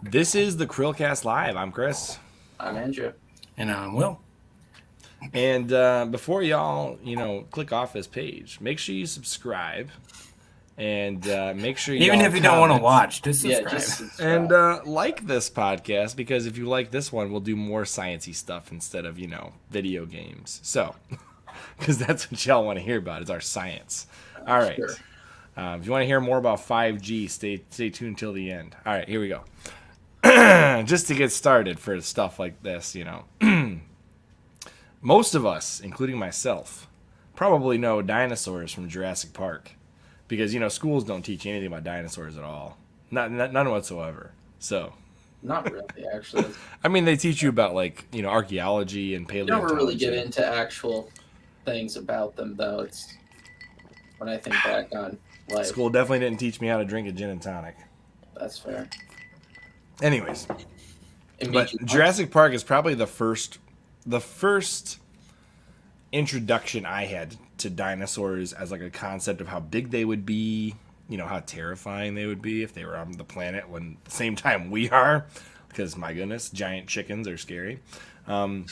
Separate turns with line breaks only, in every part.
This is the CHRILLCAST Live. I'm Chris.
I'm Andrew.
And I'm Will.
And before y'all, click off this page, make sure you subscribe. And make sure
even if you don't want to watch, just subscribe.
Yeah, just subscribe.
And like this podcast, because if you like this one, we'll do more sciencey stuff instead of, video games. So, because that's what y'all want to hear about is our science. All right.
Sure.
If you want to hear more about 5G, stay tuned till the end. All right, here we go. Just to get started for stuff like this, most of us, including myself, probably know dinosaurs from Jurassic Park. Because, schools don't teach anything about dinosaurs at all. None whatsoever. So.
Not really, actually.
I mean, they teach you about, archaeology and paleontology.
You never really get into actual things about them, though. It's when I think back on life.
School definitely didn't teach me how to drink a gin and tonic.
That's fair.
Anyways. But Jurassic Park is probably the first introduction I had to dinosaurs as a concept of how big they would be, how terrifying they would be if they were on the planet when the same time we are, because my goodness, giant chickens are scary. So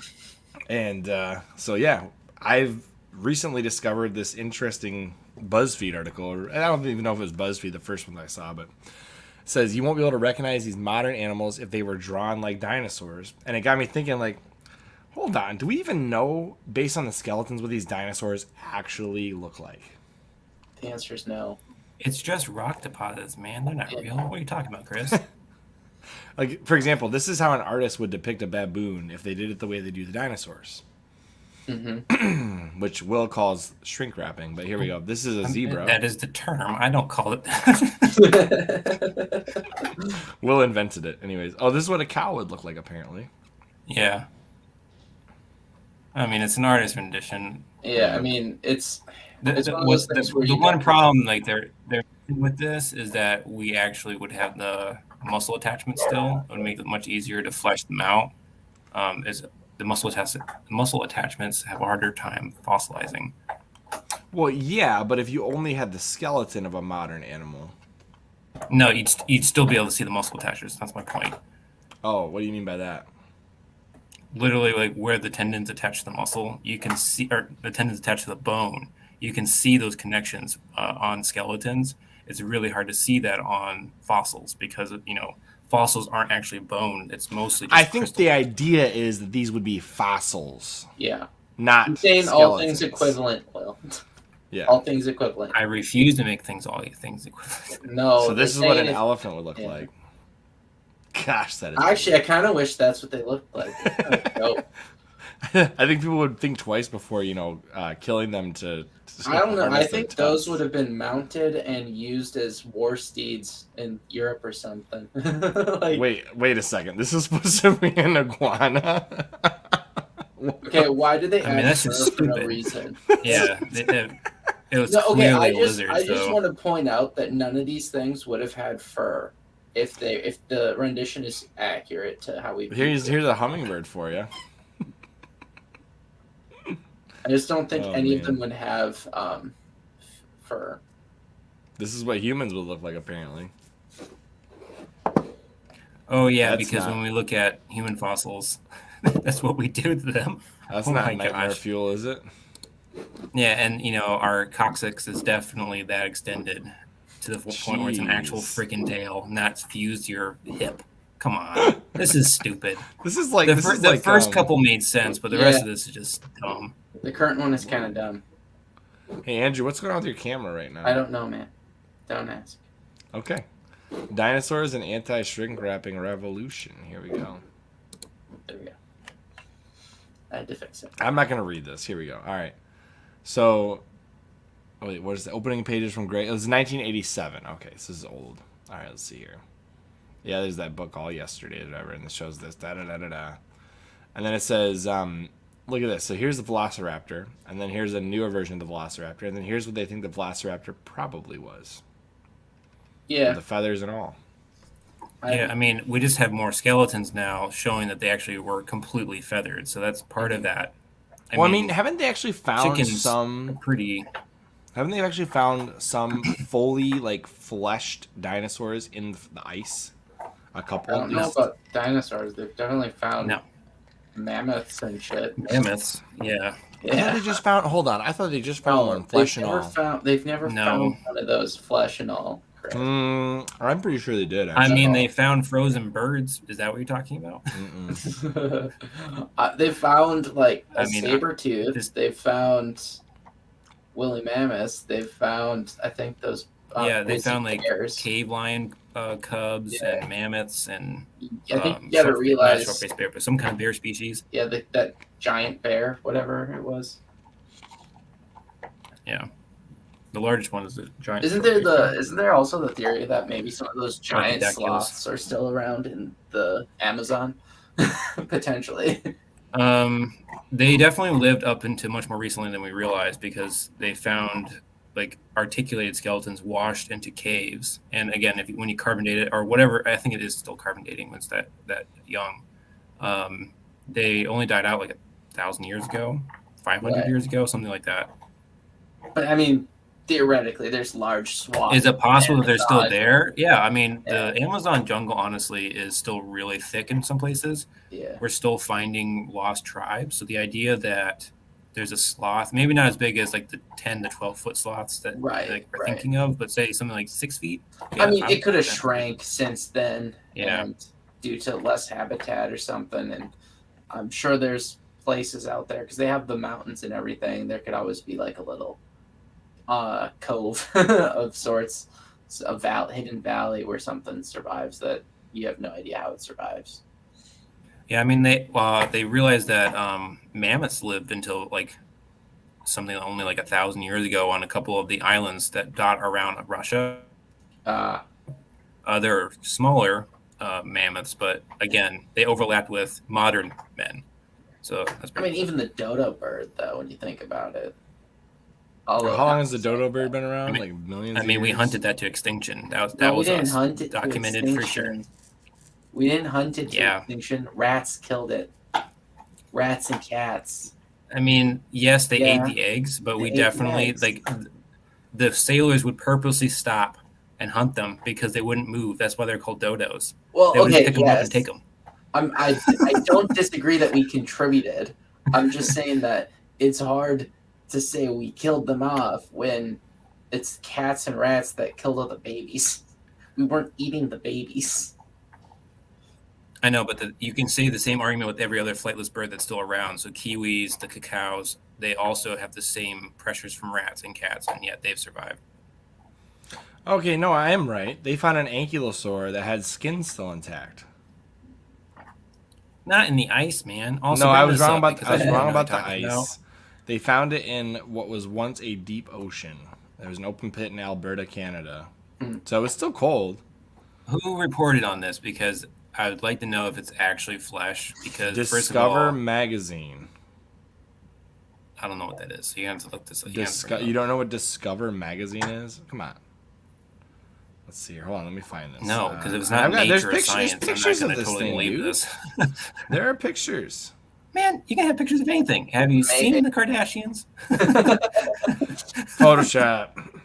yeah, I've recently discovered this interesting BuzzFeed article. I don't even know if it was BuzzFeed, the first one I saw, but it says you won't be able to recognize these modern animals if they were drawn like dinosaurs. And it got me thinking, hold on, do we even know, based on the skeletons, what these dinosaurs actually look like?
The answer is no.
It's just rock deposits, man. They're not real. What are you talking about, Chris?
For example, this is how an artist would depict a baboon if they did it the way they do the dinosaurs.
Mm-hmm.
Which Will calls shrink wrapping, but here we go. This is a zebra.
That is the term. I don't call it that.
Will invented it. Anyways. Oh, this is what a cow would look like, apparently.
Yeah. I mean, it's an artist rendition.
Yeah, I mean, it's
the one problem, they're with this is that we actually would have the muscle attachment still. It would make it much easier to flesh them out. Is the muscle attachments have a harder time fossilizing.
Well, yeah, but if you only had the skeleton of a modern animal.
No, you'd still be able to see the muscle attachments. That's my point.
Oh, what do you mean by that?
Literally, where the tendons attach to the muscle, you can see, or the tendons attach to the bone, you can see those connections on skeletons. It's really hard to see that on fossils because, fossils aren't actually bone. It's mostly just crystal.
The idea is that these would be fossils.
Yeah.
Not
I'm saying
skeletons.
all things equivalent, Will.
Yeah.
All things equivalent.
I refuse to make all things equivalent.
No.
So this is what an elephant would look like. Gosh, that is...
Actually, I kind of wish that's what they looked like. Dope.
I think people would think twice before, killing them to
I don't know. I think those would have been mounted and used as war steeds in Europe or something.
Wait a second. This is supposed to be an iguana?
Okay, why did they add
that's
fur
just
for no
stupid.
reason?
Yeah, it was clearly a lizard.
I just want to point out that none of these things would have had fur if the rendition is accurate to how we.
Here's a hummingbird for you.
I just don't think any of them would have fur.
This is what humans would look like, apparently.
Oh yeah, because when we look at human fossils, that's what we do to them.
That's not nightmare fuel, is it?
Yeah, and our coccyx is definitely that extended to the point where it's an actual freaking tail, and that's fused to your hip. Come on, this is stupid.
This is like
the first couple made sense, but the rest of this is just dumb.
The current one is kind of dumb.
Hey Andrew, what's going on with your camera right now?
I don't know, man. Don't ask.
Okay. Dinosaurs and anti-shrink wrapping revolution. Here we go.
There we go. I had to fix it.
I'm not going to read this. Here we go. All right. So, wait, what is the opening pages from Gray? It was 1987. Okay, so this is old. All right, let's see here. Yeah, there's that book All Yesterday that I read, and it shows this. Da-da-da-da-da. And then it says, look at this. So here's the Velociraptor, and then here's a newer version of the Velociraptor, and then here's what they think the Velociraptor probably was.
Yeah.
With the feathers and all.
Yeah, I mean, we just have more skeletons now showing that they actually were completely feathered, so that's part of that.
I mean, haven't they actually found some
pretty?
Haven't they actually found some fully fleshed dinosaurs in the ice? A
I
couple.
don't know about dinosaurs. They've definitely found
No.
mammoths and shit.
Mammoths. Yeah.
I thought they just found. Hold on. I thought they just found one flesh and all.
They've never
No.
found one of those flesh and all. Chris.
I'm pretty sure they did.
I
Actually.
mean, they found frozen birds. Is that what you're talking about?
They found like a
I mean,
saber tooth. They found woolly mammoths. They found, I think, those.
Yeah, they
grizzly
found like
bears.
cave lion cubs
Yeah.
and mammoths and
I think you gotta realize.
short-faced bear, but some kind of bear species.
Yeah, that giant bear, whatever it was.
Yeah, the largest one is the giant.
Isn't there also the theory that maybe some of those giant
Archidactyls.
sloths are still around in the Amazon? Potentially.
They definitely lived up into much more recently than we realized because they found like articulated skeletons washed into caves. And again, when you carbon date it or whatever, I think it is still carbon dating when it's that young. They only died out like 1,000 years ago, 500
Right.
years ago, something like that.
But I mean, theoretically, there's large swaths.
Is it possible that they're still
Amazon.
there? Yeah, I mean,
Yeah.
the Amazon jungle honestly is still really thick in some places.
Yeah.
We're still finding lost tribes. So the idea that there's a sloth, maybe not as big as like the 10 to 12 foot sloths that
Right,
like we're
right.
thinking of, but say something like 6 feet.
I mean, it could have
yeah.
shrank since then,
Yeah.
and due to less habitat or something. And I'm sure there's places out there because they have the mountains and everything. There could always be like a little cove of sorts, a hidden valley where something survives that you have no idea how it survives.
Yeah, I mean they realized that mammoths lived until like something only like 1,000 years ago on a couple of the islands that dot around Russia. They're smaller mammoths, but again, they overlapped with modern men. So that's
I mean, even the dodo bird, though, when you think about it.
How long has the dodo bird been around?
I mean-
like millions.
I mean,
of
we
years?
hunted that to extinction. That
No, we
was
didn't
us.
hunt it
Documented
to
for sure.
extinction. We didn't hunt it to
Yeah.
extinction. Rats killed it. Rats and cats.
I mean, yes, they
Yeah.
ate the eggs, but
They
we
ate the
definitely
eggs.
like the sailors would purposely stop and hunt them because they wouldn't move. That's why they're called dodos.
Well,
They would
okay,
just pick them up
yes.
and take them.
I don't disagree that we contributed. I'm just saying that it's hard to say we killed them off when it's cats and rats that killed all the babies. We weren't eating the babies.
I know, but you can say the same argument with every other flightless bird that's still around. So kiwis, the cacaos, they also have the same pressures from rats and cats, and yet they've survived.
Okay, no, I am right. They found an ankylosaur that had skin still intact.
Not in the ice, man. Also,
No,
bring
I was
this
wrong
up
about
because
I was
don't know
wrong
what
about the
I'm talking about.
ice. They found it in what was once a deep ocean. There was an open pit in Alberta, Canada. So it's still cold.
Who reported on this? Because I would like to know if it's actually flesh. Because first of
Discover
all,
magazine.
I don't know what that is. So you have to look this up.
You don't know what Discover magazine is? Come on. Let's see here. Hold on, let me find this.
No, because if it's not nature or science, I'm not
pictures
going
of
to
this
totally
thing,
believe
dude.
this.
There are pictures.
Man, you can have pictures of anything. Have you
Maybe.
seen the Kardashians?
Photoshop.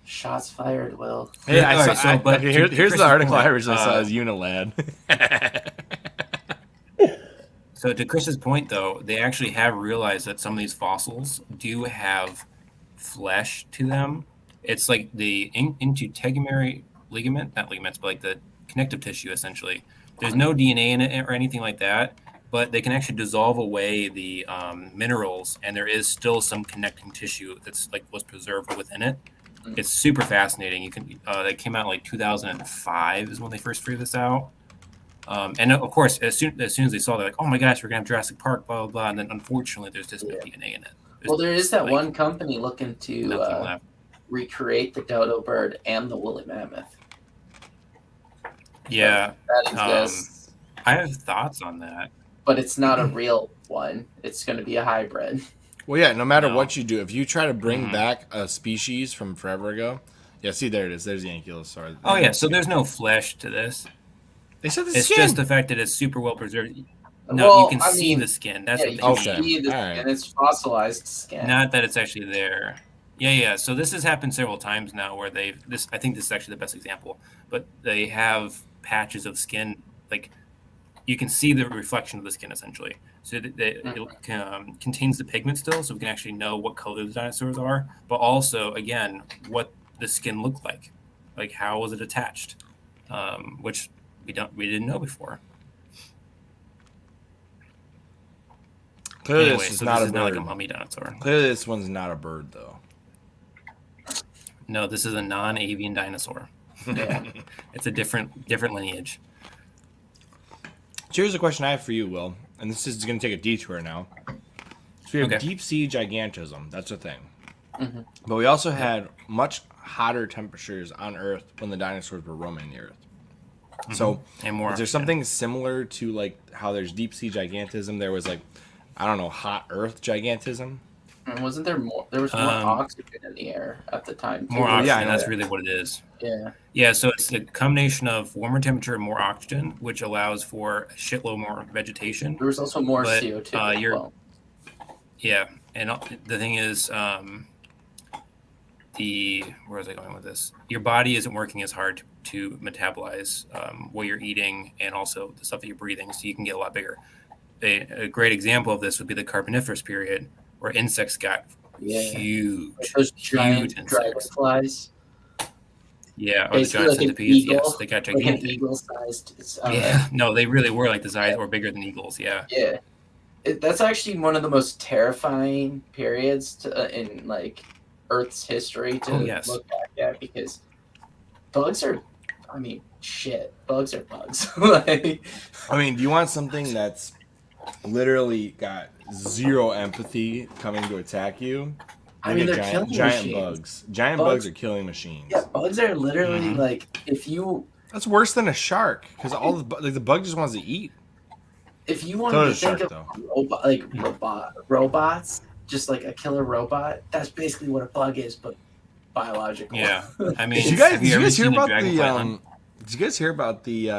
Shots fired, Will.
Hey,
All right, so, but
okay,
to
here's
Chris's
the article
point,
I originally saw as Unilad.
So to Chris's point, though, they actually have realized that some of these fossils do have flesh to them. It's like the integumentary ligament, not ligaments, but like the connective tissue, essentially. There's no DNA in it or anything like that, but they can actually dissolve away the minerals, and there is still some connecting tissue that's like was preserved within it. It's super fascinating. You can that came out in like 2005 is when they first figured this out. And of course, as soon as they saw, they're like, "Oh my gosh, we're gonna have Jurassic Park, blah blah blah." And then unfortunately, there's just no DNA in it.
Well, there is that
like,
one company looking
nothing
to
left.
recreate the dodo bird and the woolly mammoth.
Yeah,
That exists,
I have thoughts on that.
but it's not a real one. It's going to be a hybrid.
Well, yeah, no matter
No.
what you do, if you try to bring
Mhm.
back a species from forever ago, yeah, see, there it is. There's the ankylosaur.
Oh yeah, so there's no flesh to this.
They said the
It's
skin.
just the fact that it's super well preserved. No,
Well,
you can
I
see
mean,
the skin. That's
Yeah,
what
you
they
can
Okay.
mean.
see the
All right.
skin. It's fossilized skin.
Not that it's actually there. Yeah. So this has happened several times now where I think this is actually the best example, but they have patches of skin, like you can see the reflection of the skin essentially. So it contains the pigment still, so we can actually know what color the dinosaurs are, but also, again, what the skin looked like how was it attached, which we didn't know before.
Clearly,
Anyway,
this is
so
not
this
a
is not like
bird.
a mummy dinosaur.
Clearly, this one's not a bird, though.
No, this is a non-avian dinosaur.
Yeah.
It's a different lineage.
So here's a question I have for you, Will, and this is going to take a detour now. So we have
Okay.
deep sea gigantism. That's a thing.
Mm-hmm.
But we also had much hotter temperatures on Earth when the dinosaurs were roaming the Earth. So
And more
is there
oxygen.
something similar to like how there's deep sea gigantism? There was like, I don't know, hot Earth gigantism.
And wasn't there more? There was more oxygen in the air at the time.
More
too.
oxygen,
Yeah, I know
that's
that.
really what it is.
Yeah.
Yeah, so it's a combination of warmer temperature and more oxygen, which allows for a shitload more vegetation.
There was also more
But,
CO2. as well.
Yeah, and the thing is, where was I going with this? Your body isn't working as hard to metabolize what you're eating and also the stuff that you're breathing, so you can get a lot bigger. A great example of this would be the Carboniferous period, where insects got
Yeah.
huge,
Like those giant
huge insects.
dragonflies.
Yeah, or the
Basically
giant
like an
centipedes.
eagle,
Yes, they got
like an
gigantic.
eagle-sized.
Yeah, no, they really were like the size or bigger than eagles. Yeah.
Yeah. That's actually one of the most terrifying periods in like Earth's history to
Oh, yes.
look back at, because bugs are, I mean, shit. Bugs are bugs. Like,
I mean, do you want something that's literally got zero empathy coming to attack you?
I mean,
Look
they're
at
killing
giant
machines.
bugs. Giant
Bugs-
bugs are killing machines.
Yeah, bugs are literally
Mhm.
like, if you
That's worse than a shark because all the bug just wants to eat.
wanted
So
to
does
think
shark,
of robots, just like a killer robot, that's basically what a bug is, but biological.
Yeah. I mean,
Did you guys,
have
did you
ever
guys hear
seen a
about
dragonfly limb?
Did you guys hear about the?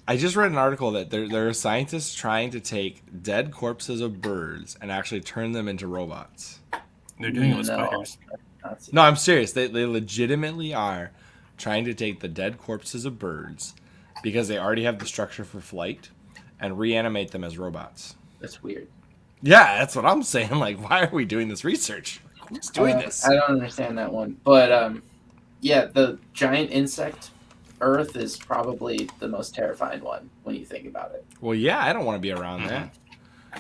I just read an article that there are scientists trying to take dead corpses of birds and actually turn them into robots.
They're doing it with
No.
spiders.
No, I'm serious. They legitimately are trying to take the dead corpses of birds because they already have the structure for flight and reanimate them as robots.
That's weird.
Yeah, that's what I'm saying. Like, why are we doing this research? Who's doing this?
I don't understand that one, but yeah, the giant insect Earth is probably the most terrifying one when you think about it.
Well, yeah, I don't want to be around that.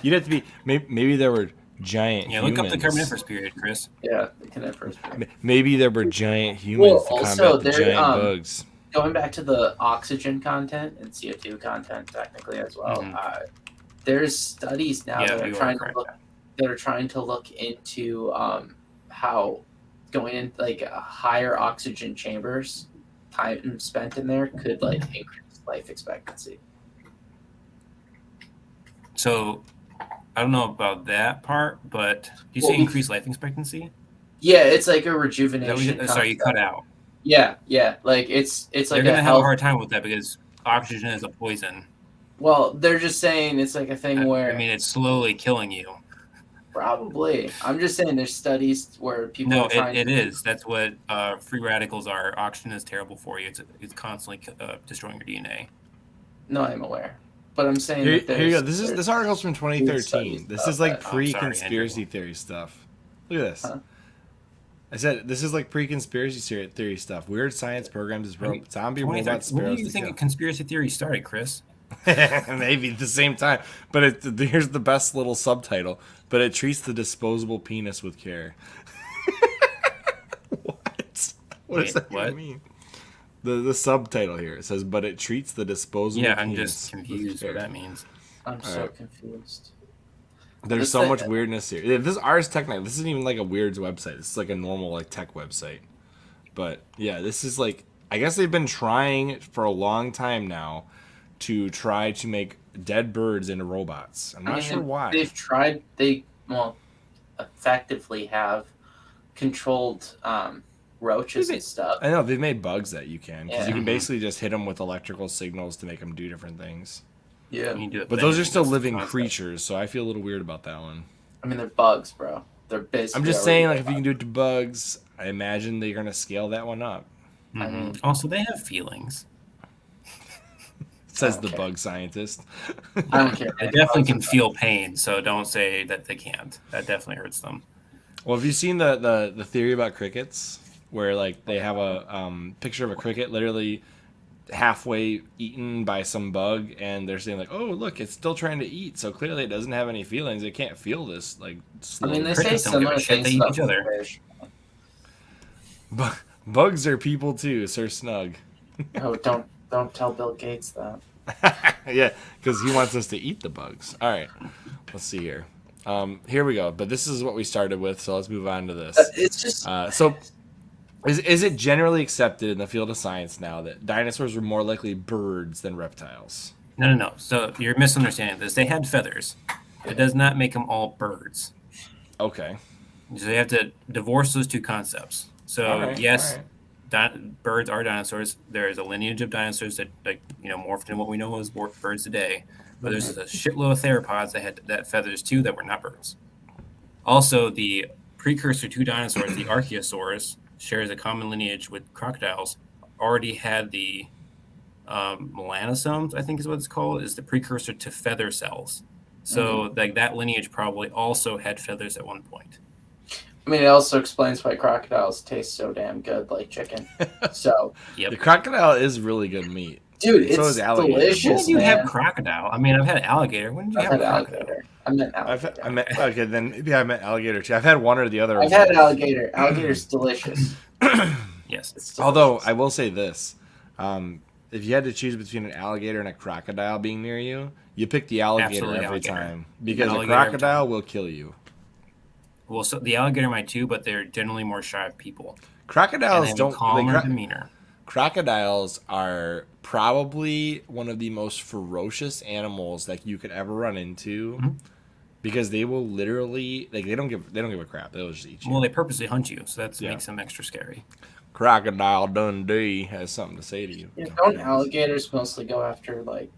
You'd have to be. Maybe there were giant
Yeah,
humans.
look up the Carboniferous period, Chris.
Yeah, the coniferous period.
Maybe there were giant humans to
also,
combat the
there,
giant bugs.
Going back to the oxygen content and CO2 content, technically as well.
Mhm.
There's studies now
Yeah,
that are
you are
trying to
correct.
look. That are trying to look into how going in like higher oxygen chambers, time spent in there could like increase life expectancy.
So, I don't know about that part, but do you
Well,
say increased life expectancy?
Yeah, it's like a
Is that
rejuvenation.
what sorry, you cut out.
Yeah, like it's
They're
like
gonna
a
have a
health.
hard time with that because oxygen is a poison.
Well, they're just saying it's like a thing where
I mean, it's slowly killing you.
probably. I'm just saying there's studies where people
No,
are trying.
it is. That's what free radicals are. Oxygen is terrible for you. It's constantly destroying your DNA.
No, I'm aware, but I'm saying
Here,
that
here you go.
there's
This article's from
studies
2013. This
about
is like
that.
pre-conspiracy
Andrew.
theory stuff. Look at this.
Huh?
I said this is like pre-conspiracy theory stuff. Weird science programs as zombie robot
When do
sparrows.
you
to
think
kill.
conspiracy theory started, Chris?
Maybe at the same time, but here's the best little subtitle. But it treats the disposable penis with care. What? What does
Wait,
that
what?
even mean? The subtitle here, it says, but it treats the disposable
Yeah,
penis
I'm just
with
confused
care.
what that means.
I'm so
Alright.
confused.
There's
This
so
thing-
much weirdness here. Yeah, this is Ars Technica. This isn't even like a weirds website. This is like a normal like tech website. But yeah, this is like, I guess they've been trying for a long time now to try to make dead birds into robots. I'm not sure why.
They've tried. They effectively have controlled roaches and stuff.
I know they've made bugs that you can because
Yeah.
you can basically just hit them with electrical signals to make them do different things.
Yeah.
You can do it
But
with
those are
anything.
still
That's the
living
concept.
creatures, so I feel a little weird about that one.
I mean, they're bugs, bro. They're basically.
I'm just
already
saying, like, if you
robots.
can do it to bugs, I imagine they're gonna scale that one up.
I mean,
Also, they have feelings.
Says
don't
the
care.
bug scientist.
I don't care.
They definitely can feel pain, so don't say that they can't. That definitely hurts them.
Well, have you seen the theory about crickets, where like they have a picture of a cricket literally halfway eaten by some bug, and they're saying like, oh look, it's still trying to eat, so clearly it doesn't have any feelings. It can't feel this like
I
slow.
mean, they say
Crickets don't give
similar
a shit.
things
They eat
about
each other.
fish.
Bugs are people too, Sir Snug.
Oh, don't tell Bill Gates that.
Yeah, because he wants us to eat the bugs. All right, let's see here. Here we go. But this is what we started with, so let's move on to this.
It's just
So, is it generally accepted in the field of science now that dinosaurs were more likely birds than reptiles?
No. So you're misunderstanding this. They had feathers. It does not make them all birds.
Okay.
So you have to divorce those two concepts. So
All right,
yes,
all right.
birds are dinosaurs. There is a lineage of dinosaurs that morphed in what we know as birds today. But there's a shitload of theropods that had feathers too that were not birds. Also, the precursor to dinosaurs, the Archaeosaurs, shares a common lineage with crocodiles. Already had the melanosomes, I think is what it's called, is the precursor to feather cells. So like that lineage probably also had feathers at one point.
I mean, it also explains why crocodiles taste so damn good, like chicken. So,
Yep.
The crocodile is really good meat.
dude,
So
it's
is alligator.
When
delicious,
did you
man.
have crocodile? I mean, I've had alligator. When did you
I've
have
had
crocodile?
alligator. I meant alligator.
I meant okay then. Maybe I meant alligator too. I've had one or the other.
I've had alligator. Alligator's delicious.
Yes.
It's delicious.
Although I will say this, if you had to choose between an alligator and a crocodile being near you, you pick the alligator
Absolutely
every
alligator.
time because
Alligator
a
every
crocodile
time.
will kill you.
Well, so the alligator might too, but they're generally more shy of people. And they
Crocodiles
have a
don't.
calmer demeanor.
Crocodiles are probably one of the most ferocious animals that you could ever run into, because they will literally they don't give a crap. They'll just eat you.
Well, they purposely hunt you, so that
Yeah.
makes them extra scary.
Crocodile Dundee has something to say to you.
Yeah, don't alligators mostly go after like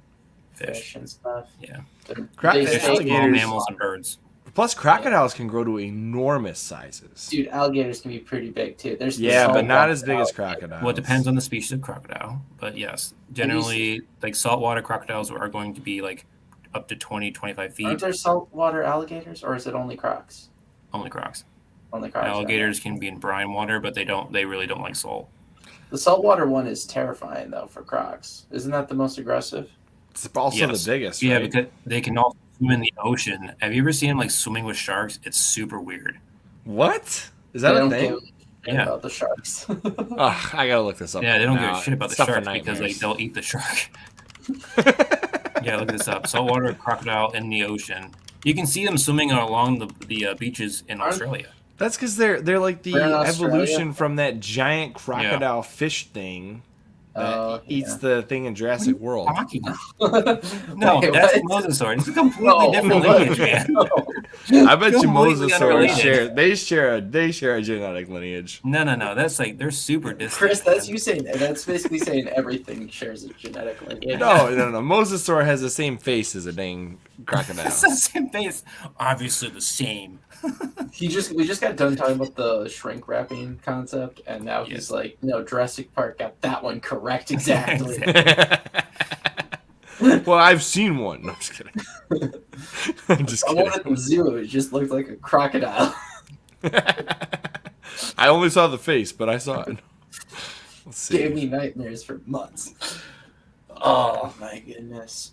Fish.
fish and stuff?
Yeah.
They
Fish,
stay-
small
alligators-
mammals, and birds.
Plus, crocodiles can grow to enormous sizes.
Dude, alligators can be pretty big too. There's the
Yeah, but not
saltwater
as big as
alligator.
crocodiles.
Well, it depends on the species of crocodile, but yes, generally, like saltwater crocodiles are going to be like up to 20, 25
Aren't
feet.
there saltwater alligators, or is it only crocs?
Only crocs.
Only crocs.
Alligators can be in brine water, but they really don't like salt.
The saltwater one is terrifying though for crocs. Isn't that the most aggressive?
It's also
Yes.
the biggest,
Yeah,
right?
because they can also swim in the ocean. Have you ever seen them like swimming with sharks? It's super weird.
What? Is
They
that a
don't
thing?
give a shit
Yeah.
about the sharks.
Ugh, I gotta look this up.
Yeah, they don't
now.
give a shit about the
Stuff for
sharks because
nightmares.
they'll eat the shark. Yeah, look this up. Saltwater crocodile in the ocean. You can see them swimming along the beaches in
Aren't-
Australia.
That's because they're like the
They're in Australia?
evolution from that giant crocodile fish thing that eats
yeah.
the thing in Jurassic World.
Talking about? No,
Wait,
that's
what?
Mosasaur. It's a completely
No,
different
what?
lineage, man.
I bet you
Completely
mosasaurs
unrelated.
share a genetic lineage.
No. That's like they're super distant.
Chris, that's
man.
you saying. That's basically saying everything shares a genetic lineage.
No. Mosasaur has the same face as a dang crocodile.
It's the same face. Obviously the same.
We just got done talking about the shrink wrapping concept, and now he's
Yes.
like, no, Jurassic Park got that one correct exactly.
Well, I've seen one. No, I'm just kidding. I'm just
I
kidding.
went at the zoo. It just looked like a crocodile.
I only saw the face, but I saw it. Let's see.
Gave me nightmares for months. Oh my goodness.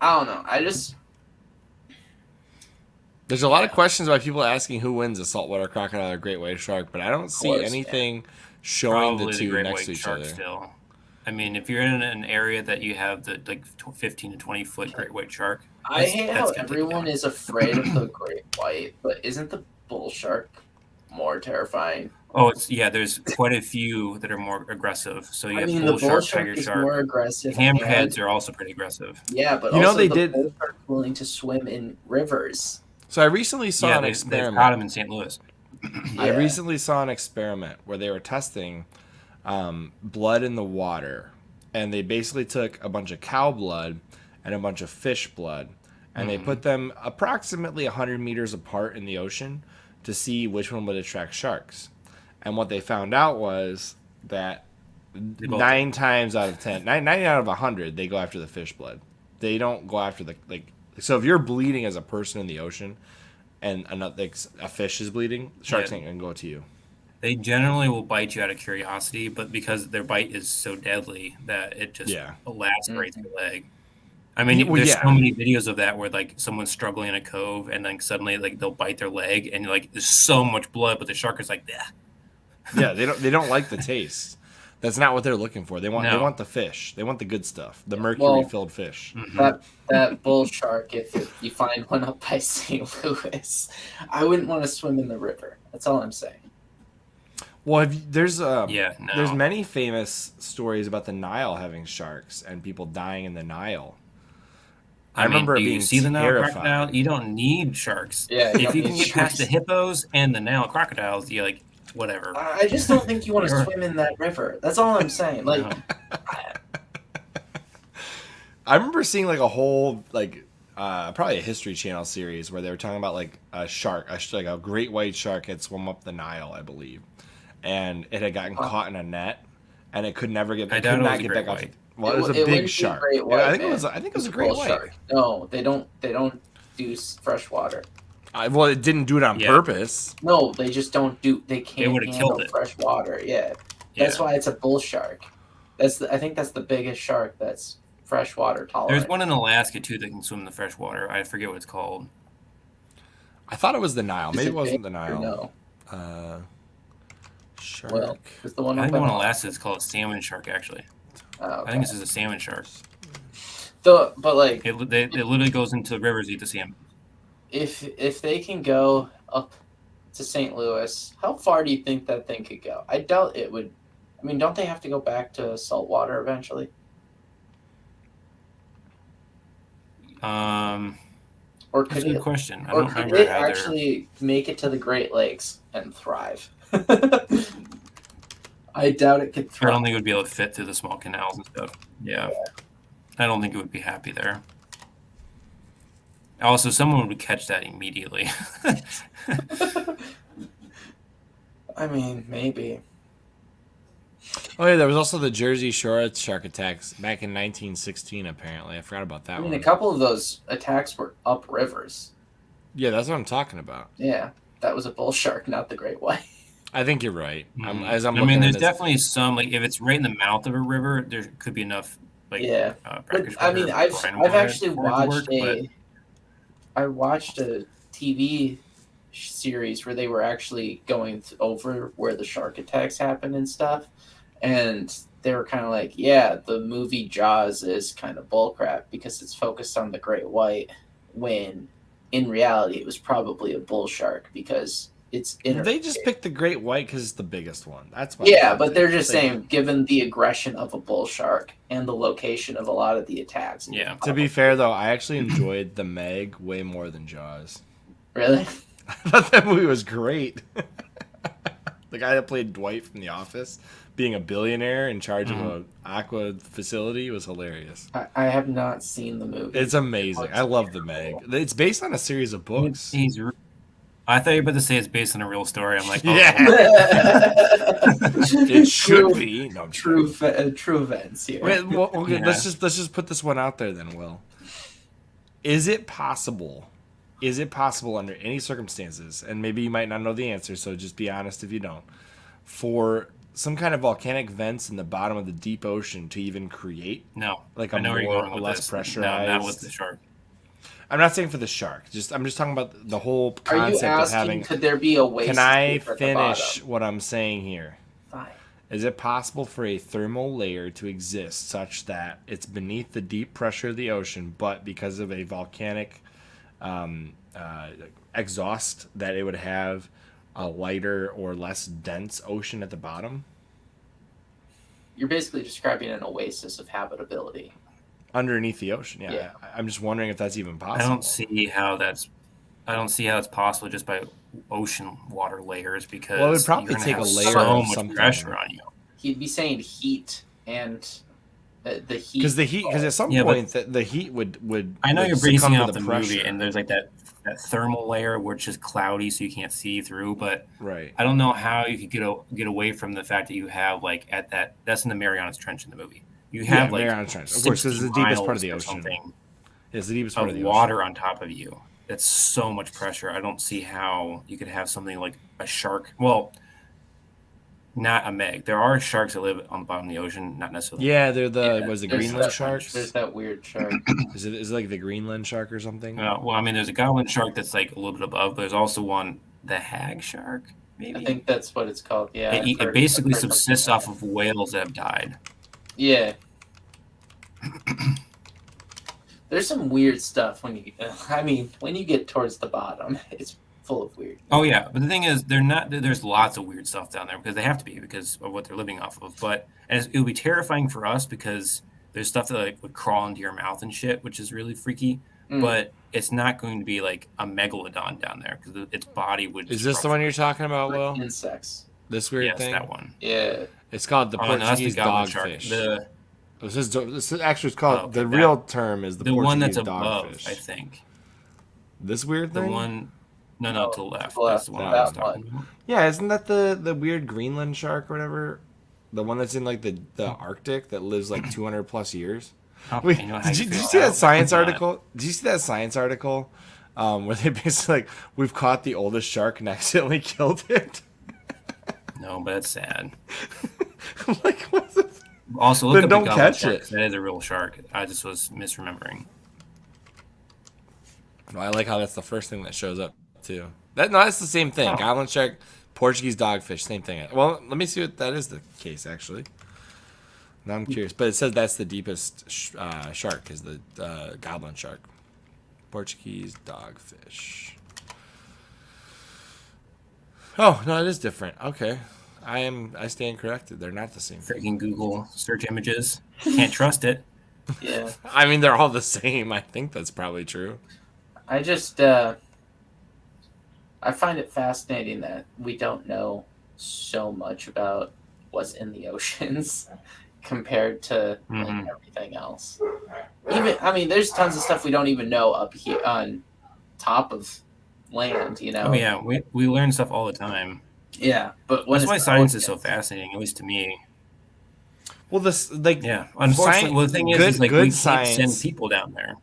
I don't know.
There's a lot of questions about people asking who wins a saltwater crocodile or great white shark, but I don't see
course,
anything showing
Probably
the two
great
next
white
to each
shark
other.
still. I mean, if you're in an area that you have the like 15 to 20 foot great white shark,
I hate how
that's gonna take it
everyone
down.
is afraid of the great white, but isn't the bull shark more terrifying?
Oh, there's quite a few that are more aggressive. So you
I
have
mean,
bull
the bull
shark,
shark
tiger
is
shark,
more aggressive. and-
hammerheads are also pretty aggressive.
Yeah, but
You know,
also
they
the
did-
bull shark's willing to swim in rivers.
So I recently saw
Yeah,
an
they've caught
experiment.
them in St. Louis.
I
Yeah.
recently saw an experiment where they were testing blood in the water, and they basically took a bunch of cow blood and a bunch of fish blood, and they put them approximately 100 meters apart in the ocean to see which one would attract sharks. And what they found out was that 9 times out of 10, 90 out of 100, they go after the fish blood. They don't go after the, like, so if you're bleeding as a person in the ocean and a fish is bleeding, sharks ain't going to go to you.
They generally will bite you out of curiosity, but because their bite is so deadly that it just lacerates your leg. I mean, there's so many videos of that where like someone's struggling in a cove and then suddenly like they'll bite their leg and like there's so much blood, but the shark is like,
yeah, they don't like the taste. That's not what they're looking for. They want the fish. They want the good stuff. The mercury-filled fish.
That bull shark, if you find one up by St. Louis, I wouldn't want to swim in the river. That's all I'm saying.
Well, there's many famous stories about the Nile having sharks and people dying in the Nile. I remember
do
being
you see the Nile
terrified.
crocodile? You don't need sharks.
Yeah,
if you can get past the hippos and the Nile crocodiles, you like whatever.
I just don't think you want to swim in that river. That's all I'm saying. Like,
I remember seeing like a whole like probably a History Channel series where they were talking about like a shark, like a great white shark had swum up the Nile, I believe, and it had gotten caught in a net, and it could never get. It could not get back up. Well, it was a big shark. I think it was a great white shark.
No, they don't do fresh water.
Well, it didn't do it on purpose.
No, they just don't do. They can't handle
killed
fresh water. Yeah, that's why it's a bull shark. I think that's the biggest shark that's freshwater tolerant.
There's one in Alaska too that can swim in the fresh water. I forget what it's called.
I thought it was the Nile. Maybe it wasn't the Nile.
No.
Shark.
Well, it's the one
I think the one in Alaska is called a salmon shark. Actually,
okay.
I think this is a salmon shark.
But like
it literally goes into the rivers to eat the salmon.
If they can go up to St. Louis, how far do you think that thing could go? I doubt it would. I mean, don't they have to go back to salt water eventually?
Or
could
that's a good question. I
or
don't
could
remember
it
how
actually make it to the Great Lakes and thrive? I doubt it could thrive.
I don't think it would be able to fit through the small canals and stuff. Yeah. I don't think it would be happy there. Also, someone would catch that immediately.
I mean, maybe.
Oh yeah, there was also the Jersey Shore shark attacks back in 1916. Apparently, I forgot about that one.
A couple of those attacks were up rivers.
Yeah, that's what I'm talking about.
Yeah, that was a bull shark, not the great white.
I think you're right.
Mm-hmm. There's definitely some like if it's right in the mouth of a river, there could be enough like
But, I mean, I've actually watched I watched a TV series where they were actually going over where the shark attacks happen and stuff, and they were kind of like, yeah, the movie Jaws is kind of bullcrap because it's focused on the great white, when in reality it was probably a bull shark because it's
they just picked the great white because it's the biggest one. That's why.
Yeah, but they're just saying, given the aggression of a bull shark and the location of a lot of the attacks.
Yeah.
To be fair, though, I actually enjoyed The Meg way more than Jaws.
Really?
I thought that movie was great. The guy that played Dwight from The Office, being a billionaire in charge of an aqua facility, was hilarious.
I have not seen the movie.
It's amazing. I love The Meg. It's based on a series of books.
I thought you were about to say it's based on a real story. I'm like,
yeah. It should be. No,
true events here.
Wait, well, okay, let's just put this one out there then, Will. Is it possible under any circumstances, and maybe you might not know the answer, so just be honest if you don't, for some kind of volcanic vents in the bottom of the deep ocean to even create like a more or less pressurized?
No, not with the shark.
I'm not saying for the shark. I'm just talking about the whole concept of having.
Could there be a waste?
Can I finish what I'm saying here?
Fine.
Is it possible for a thermal layer to exist such that it's beneath the deep pressure of the ocean, but because of a volcanic exhaust, that it would have a lighter or less dense ocean at the bottom?
You're basically describing an oasis of habitability.
Underneath the ocean, yeah. I'm just wondering if that's even possible.
I don't see how it's possible just by ocean water layers because
it would probably take a layer
so
of
much pressure on you.
He'd be saying heat and The heat.
Because at some
Yeah, but-
point the heat would.
I know
would
you're
succumb
basing it
to
off the movie, and there's like that thermal layer where it's just cloudy, so you can't see through. But
right.
I don't know how you could get away from the fact that you have like that's in the Marianas Trench in the movie. You have like
Mariana Trench, of course, because it's the deepest part of the ocean. It's the deepest part of the
water
ocean.
on top of you. That's so much pressure. I don't see how you could have something like a shark. Well, not a meg. There are sharks that live on the bottom of the ocean, not necessarily.
Yeah, they're the
there's
Greenland
that-
sharks.
There's that weird shark.
Is it like the Greenland shark or something?
Well, I mean, there's a goblin shark that's like a little bit above, but there's also one, the hag shark, maybe.
I think that's what it's called. Yeah.
It basically subsists off of whales that have died.
Yeah. There's some weird stuff when you get towards the bottom, it's full of weird.
Oh yeah, but the thing is, they're not. There's lots of weird stuff down there because they have to be because of what they're living off of. But it would be terrifying for us because there's stuff that like would crawl into your mouth and shit, which is really freaky. But it's not going to be like a megalodon down there because its body would.
Is this the one you're talking about, Will?
Insects.
This weird thing?
Yes, that one.
Yeah.
It's called the Portuguese dogfish. This actually is called the real term is the Portuguese
one that's above,
dogfish.
I think.
This weird
The
thing?
one, no, to the left.
To the left,
That's the one I was
that
talking
one.
about.
Yeah, isn't that the weird Greenland shark or whatever? The one that's in like the Arctic that lives like 200 plus years.
Oh,
Wait,
you know how
did
you
you
feel
see that
about
science
it.
article? Did you see that science article where they basically like we've caught the oldest shark and accidentally killed it?
No, but it's sad.
I'm like, what's this?
Also, look
Then
up
don't
the goblin
catch
shark.
it.
That is a real shark. I just was misremembering.
Well, I like how that's the first thing that shows up too. That's the same thing.
Oh.
Goblin shark, Portuguese dogfish, same thing. Well, let me see what that is the case actually. Now I'm curious, but it says that's the deepest shark is the goblin shark, Portuguese dogfish. Oh no, it is different. Okay, I stand corrected. They're not the same thing.
Freaking Google search images. Can't trust it.
Yeah.
I mean, they're all the same. I think that's probably true.
I just I find it fascinating that we don't know so much about what's in the oceans compared to like,
Mhm.
everything else. There's tons of stuff we don't even know up here on top of land, you know.
Oh yeah, we learn stuff all the time.
Yeah, but when
That's
it's
why
the
science is so
oceans-
fascinating, at least to me.
Well, this like
Yeah. Unfortunately, well, the thing is like
good
we
science-
can't send people down there.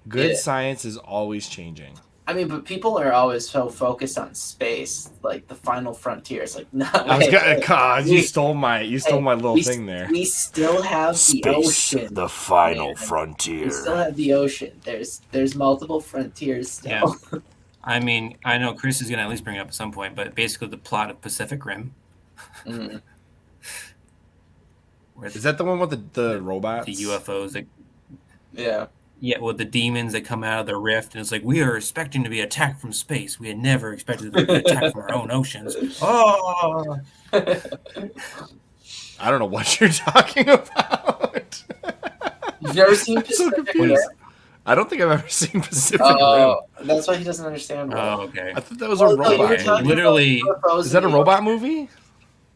good
Yeah.
science is always changing.
But people are always so focused on space, like the final frontier. It's like, no,
I was gonna, God, you
we-
stole my little thing there.
We still have the ocean.
the final
man.
frontier.
We still have the ocean. There's multiple frontiers still.
Yeah. I mean, I know Chris is gonna at least bring it up at some point, but basically the plot of Pacific Rim,
Mm.
where
Is that the one with the robots?
the UFOs that
Yeah.
with the demons that come out of the rift, and it's like we are expecting to be attacked from space. We had never expected to be attacked from our own oceans. Oh,
I don't know what you're talking about.
You've never seen
I'm so
Pacific
confused.
Rim?
I don't think I've ever seen Pacific
Oh,
Rim.
that's why he doesn't understand.
oh, okay.
I thought that was
Well,
a
no, you're
robot.
talking
Literally-
about UFOs
Is that a
in the
robot
ocean.
movie?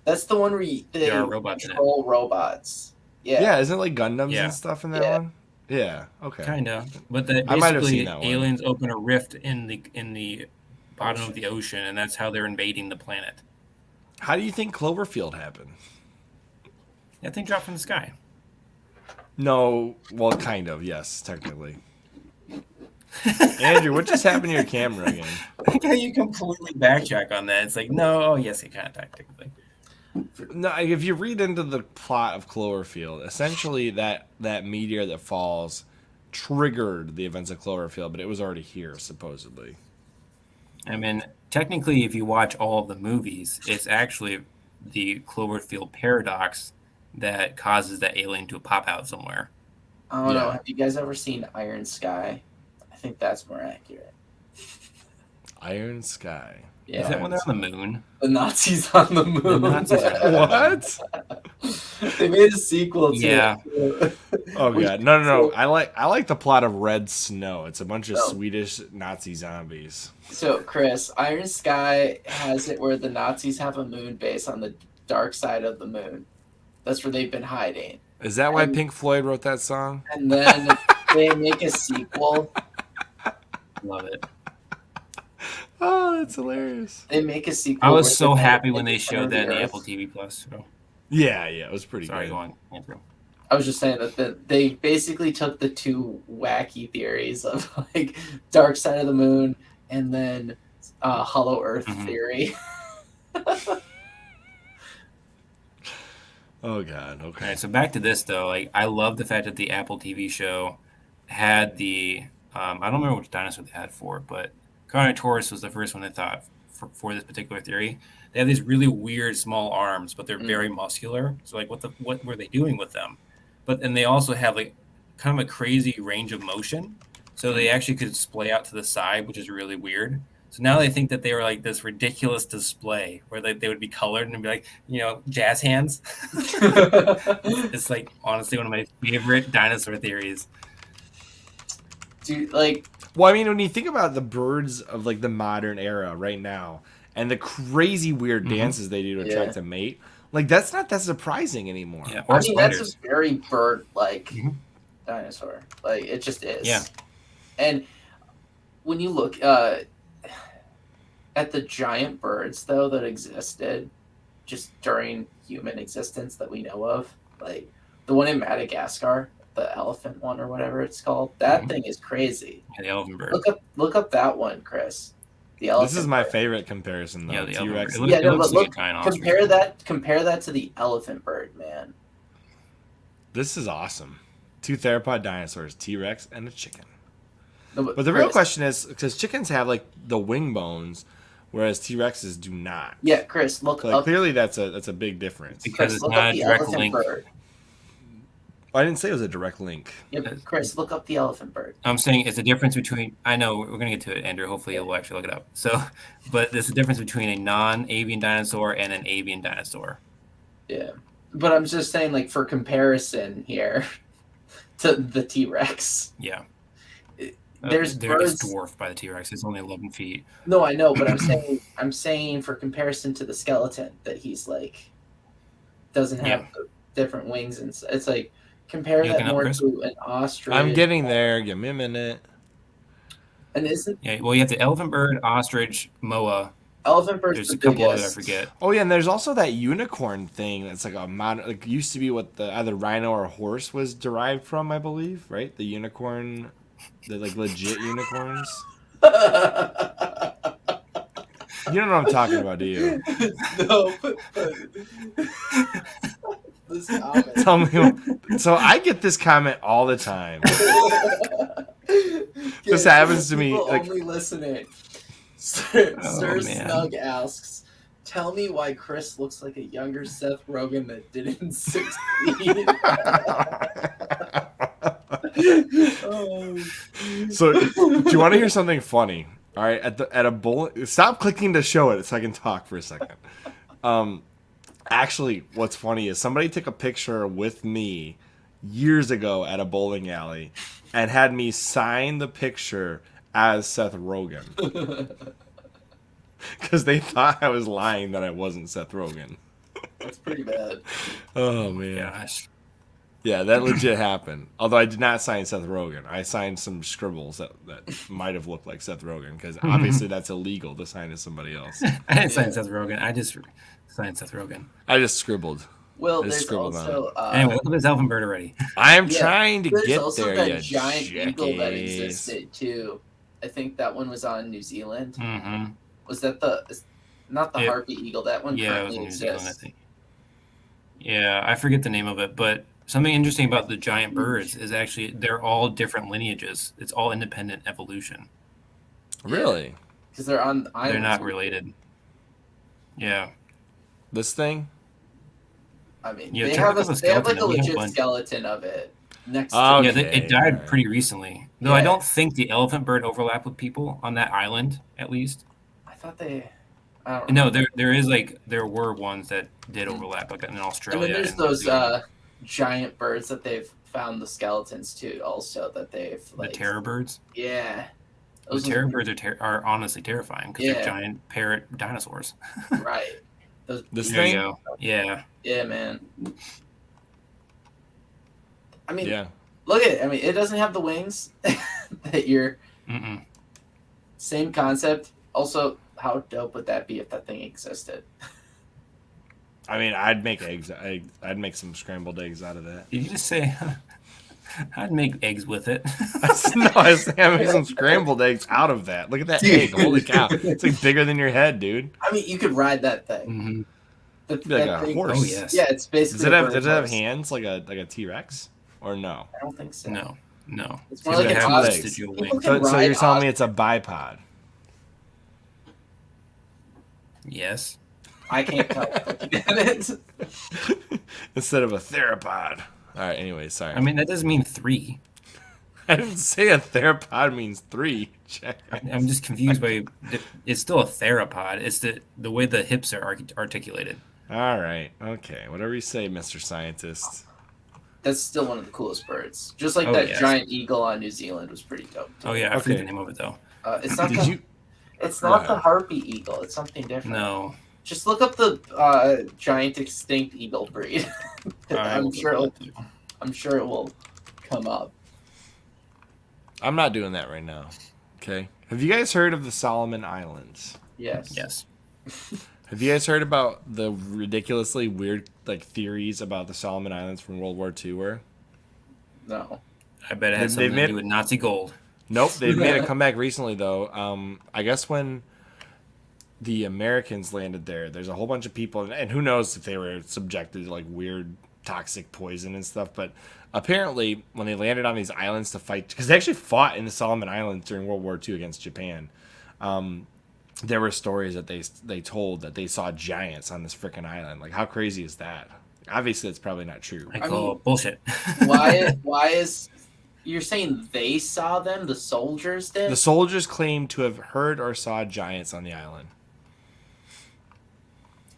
That's the one where they
There are robots in it.
control robots.
Yeah,
Yeah.
isn't it like Gundams
Yeah.
and stuff in that
Yeah.
one? Yeah. Okay.
Kind of, but
I might have
basically
seen that one.
aliens open a rift in the bottom of the ocean, and that's how they're invading the planet.
How do you think Cloverfield happened?
That thing dropped from the sky.
No, well, kind of. Yes, technically. Andrew, what just happened to your camera again?
I think how you completely backtrack on that. It's like, no, oh yes, it kind of technically.
No, if you read into the plot of Cloverfield, essentially that meteor that falls triggered the events of Cloverfield, but it was already here, supposedly.
I mean, technically, if you watch all of the movies, it's actually the Cloverfield paradox that causes that alien to pop out somewhere.
I don't know.
Yeah.
Have you guys ever seen Iron Sky? I think that's more accurate.
Iron Sky.
Yeah.
Is that when they're on the moon?
The Nazis on the moon.
The Nazis are-
What?
They made a sequel to
Yeah.
it.
Oh
Which-
god, no.
so-
I like the plot of Red Snow. It's a bunch of
Oh.
Swedish Nazi zombies.
So, Chris, Iron Sky has it where the Nazis have a moon base on the dark side of the moon. That's where they've been hiding.
Is that why
And-
Pink Floyd wrote that song?
And then they make a sequel.
Love it.
Oh, that's hilarious.
They make a sequel.
I
where
was so
they
happy when
make
they
the center
showed
of
that in the
Earth.
Apple TV Plus. So.
Yeah, it was pretty
Sorry,
good.
go on, Andrew.
I was just saying that they basically took the two wacky theories of like Dark Side of the Moon and then Hollow Earth theory.
Oh god. Okay.
All right, so back to this though. Like, I love the fact that the Apple TV show had the I don't remember which dinosaur they had for, but Carnotaurus was the first one I thought for this particular theory. They have these really weird small arms, but they're very muscular. So like, what were they doing with them? But then they also have like kind of a crazy range of motion, so they actually could splay out to the side, which is really weird. So now they think that they were like this ridiculous display where they would be colored and be like, jazz hands. It's like honestly one of my favorite dinosaur theories.
Dude, like,
well, I mean, when you think about the birds of like the modern era right now and the crazy weird dances they do to attract a mate, like that's not that surprising anymore.
Yeah, or spiders.
That's a very bird-like dinosaur. Like, it just is.
Yeah.
And when you look at the giant birds, though, that existed just during human existence that we know of, like the one in Madagascar, the elephant one or whatever it's called, that thing is crazy.
Yeah, the elephant bird.
Look up that one, Chris. The elephant.
This is my favorite comparison, though.
Yeah, the
T-Rex.
elephant bird. It looks like a giant ostrich.
Compare that to the elephant bird, man.
This is awesome. Two theropod dinosaurs, T-Rex and a chicken.
No,
but the real question is, because chickens have like the wing bones, whereas T-Rexes do not.
Yeah, Chris, look up.
Clearly, that's a big difference.
Because
Chris,
it's
look
not
up
a
the
direct
elephant
link.
bird.
I didn't say it was a direct link.
Yeah, Chris, look up the elephant bird.
I'm saying it's a difference between. I know we're gonna get to it, Andrew. Hopefully, you'll actually look it up. So, but there's a difference between a non-avian dinosaur and an avian dinosaur.
Yeah, but I'm just saying, like, for comparison here to the T-Rex.
Yeah.
There's
It's
birds.
dwarfed by the T-Rex. It's only 11 feet.
No, I know, but I'm saying for comparison to the skeleton that he's like doesn't have the different wings and it's like compare that more to an ostrich.
I'm getting there. Give me a minute.
And isn't
well, you have the elephant bird, ostrich, moa.
Elephant bird's
There's
the
a couple
biggest.
others I forget.
Oh yeah, and there's also that unicorn thing that's like a modern, like used to be what the either rhino or horse was derived from, I believe, right? The unicorn, the like legit unicorns. You don't know what I'm talking about, do you?
No, but this comment.
Tell me. So I get this comment all the time. This happens to me.
People
Like,
only listening. Sir
man.
Snug asks, "Tell me why Chris looks like a younger Seth Rogen that didn't succeed." Oh.
so, do you want to hear something funny? All right, at a bowling. Stop clicking to show it so I can talk for a second. Actually, what's funny is somebody took a picture with me years ago at a bowling alley and had me sign the picture as Seth Rogen because they thought I was lying that I wasn't Seth Rogen.
That's pretty bad.
Oh man.
Gosh.
Yeah, that legit happened. Although I did not sign Seth Rogen. I signed some scribbles that might have looked like Seth Rogen because obviously that's illegal to sign as somebody else.
I didn't sign Seth Rogen. I just signed Seth Rogen.
I just scribbled.
Well,
I just
there's
scribbled on
also
Anyway, look at this elephant bird already.
I am trying to
there's
get
also
there,
that
you
giant eagle that
jackass.
existed too. I think that one was on New Zealand.
Mm-hmm.
Was that not the harpy eagle? That one
Yeah, it was
currently
in New Zealand, I
exists.
think. Yeah, I forget the name of it, but something interesting about the giant birds is actually they're all different lineages. It's all independent evolution.
Really?
Because they're on islands.
They're not related. Yeah.
This thing?
I mean,
Yeah,
they
check
have
out the
like a
skeleton. We have
legit
one.
skeleton of it next to
Okay.
Yeah, it died
alright.
pretty recently. Though I don't think the elephant bird overlapped with people on that island, at least.
I thought they. I don't
No,
know.
there were ones that did overlap, like in Australia.
And then there's
and New
those
Zealand.
giant birds that they've found the skeletons too. Also, that they've
The terror birds.
Yeah.
The terror birds are honestly terrifying because they're
Yeah.
giant parrot dinosaurs.
Right. Those,
This
There you
thing?
go. Yeah.
yeah, man. I mean,
Yeah.
look at it. I mean, it doesn't have the wings that you're.
Mm-mm.
Same concept. Also, how dope would that be if that thing existed?
I mean, I'd make eggs. I'd make some scrambled eggs out of that.
Did you just say I'd make eggs with it?
No, I was saying I'd make some scrambled eggs out of that. Look at that egg. Holy cow. It's like bigger than your head, dude.
I mean, you could ride that thing.
Mm-hmm.
It'd be like a horse.
Oh yes.
Yeah, it's basically.
Does it have hands like a T-Rex? Or no?
I don't think so.
No.
It's more
Does
like
it
an
have
os-
legs?
vestigial
People
wings.
can
So
ride
you're telling
os-
me it's a bipod?
Yes.
I can't tell. Looking at it.
Instead of a theropod. All right, anyway, sorry.
I mean, that doesn't mean 3.
I didn't say a theropod means 3. Check.
I'm just confused by it's still a theropod. It's the way the hips are articulated.
All right. Okay. Whatever you say, Mr. Scientist.
That's still one of the coolest birds. Just like
Oh,
that
yes.
giant eagle on New Zealand was pretty dope. Too.
Oh yeah, I forget
Okay.
the name of it though.
It's not.
Did you?
It's
Go
not the
ahead.
harpy eagle. It's something different.
No.
Just look up the giant extinct eagle breed.
I will
I'm sure.
look it up.
I'm sure it will come up.
I'm not doing that right now. Okay. Have you guys heard of the Solomon Islands?
Yes.
Yes.
Have you guys heard about the ridiculously weird theories about the Solomon Islands from World War II? Were?
No.
I bet it has
They've
something to
made-
do with Nazi gold.
Nope. They've made a comeback recently though. I guess when the Americans landed there, there's a whole bunch of people, and who knows if they were subjected to like weird toxic poison and stuff. But apparently, when they landed on these islands to fight, because they actually fought in the Solomon Islands during World War II against Japan. There were stories that they told that they saw giants on this freaking island. Like, how crazy is that? Obviously, it's probably not true.
I
I
call
mean-
it bullshit.
Why is you're saying they saw them? The soldiers did.
The soldiers claim to have heard or saw giants on the island.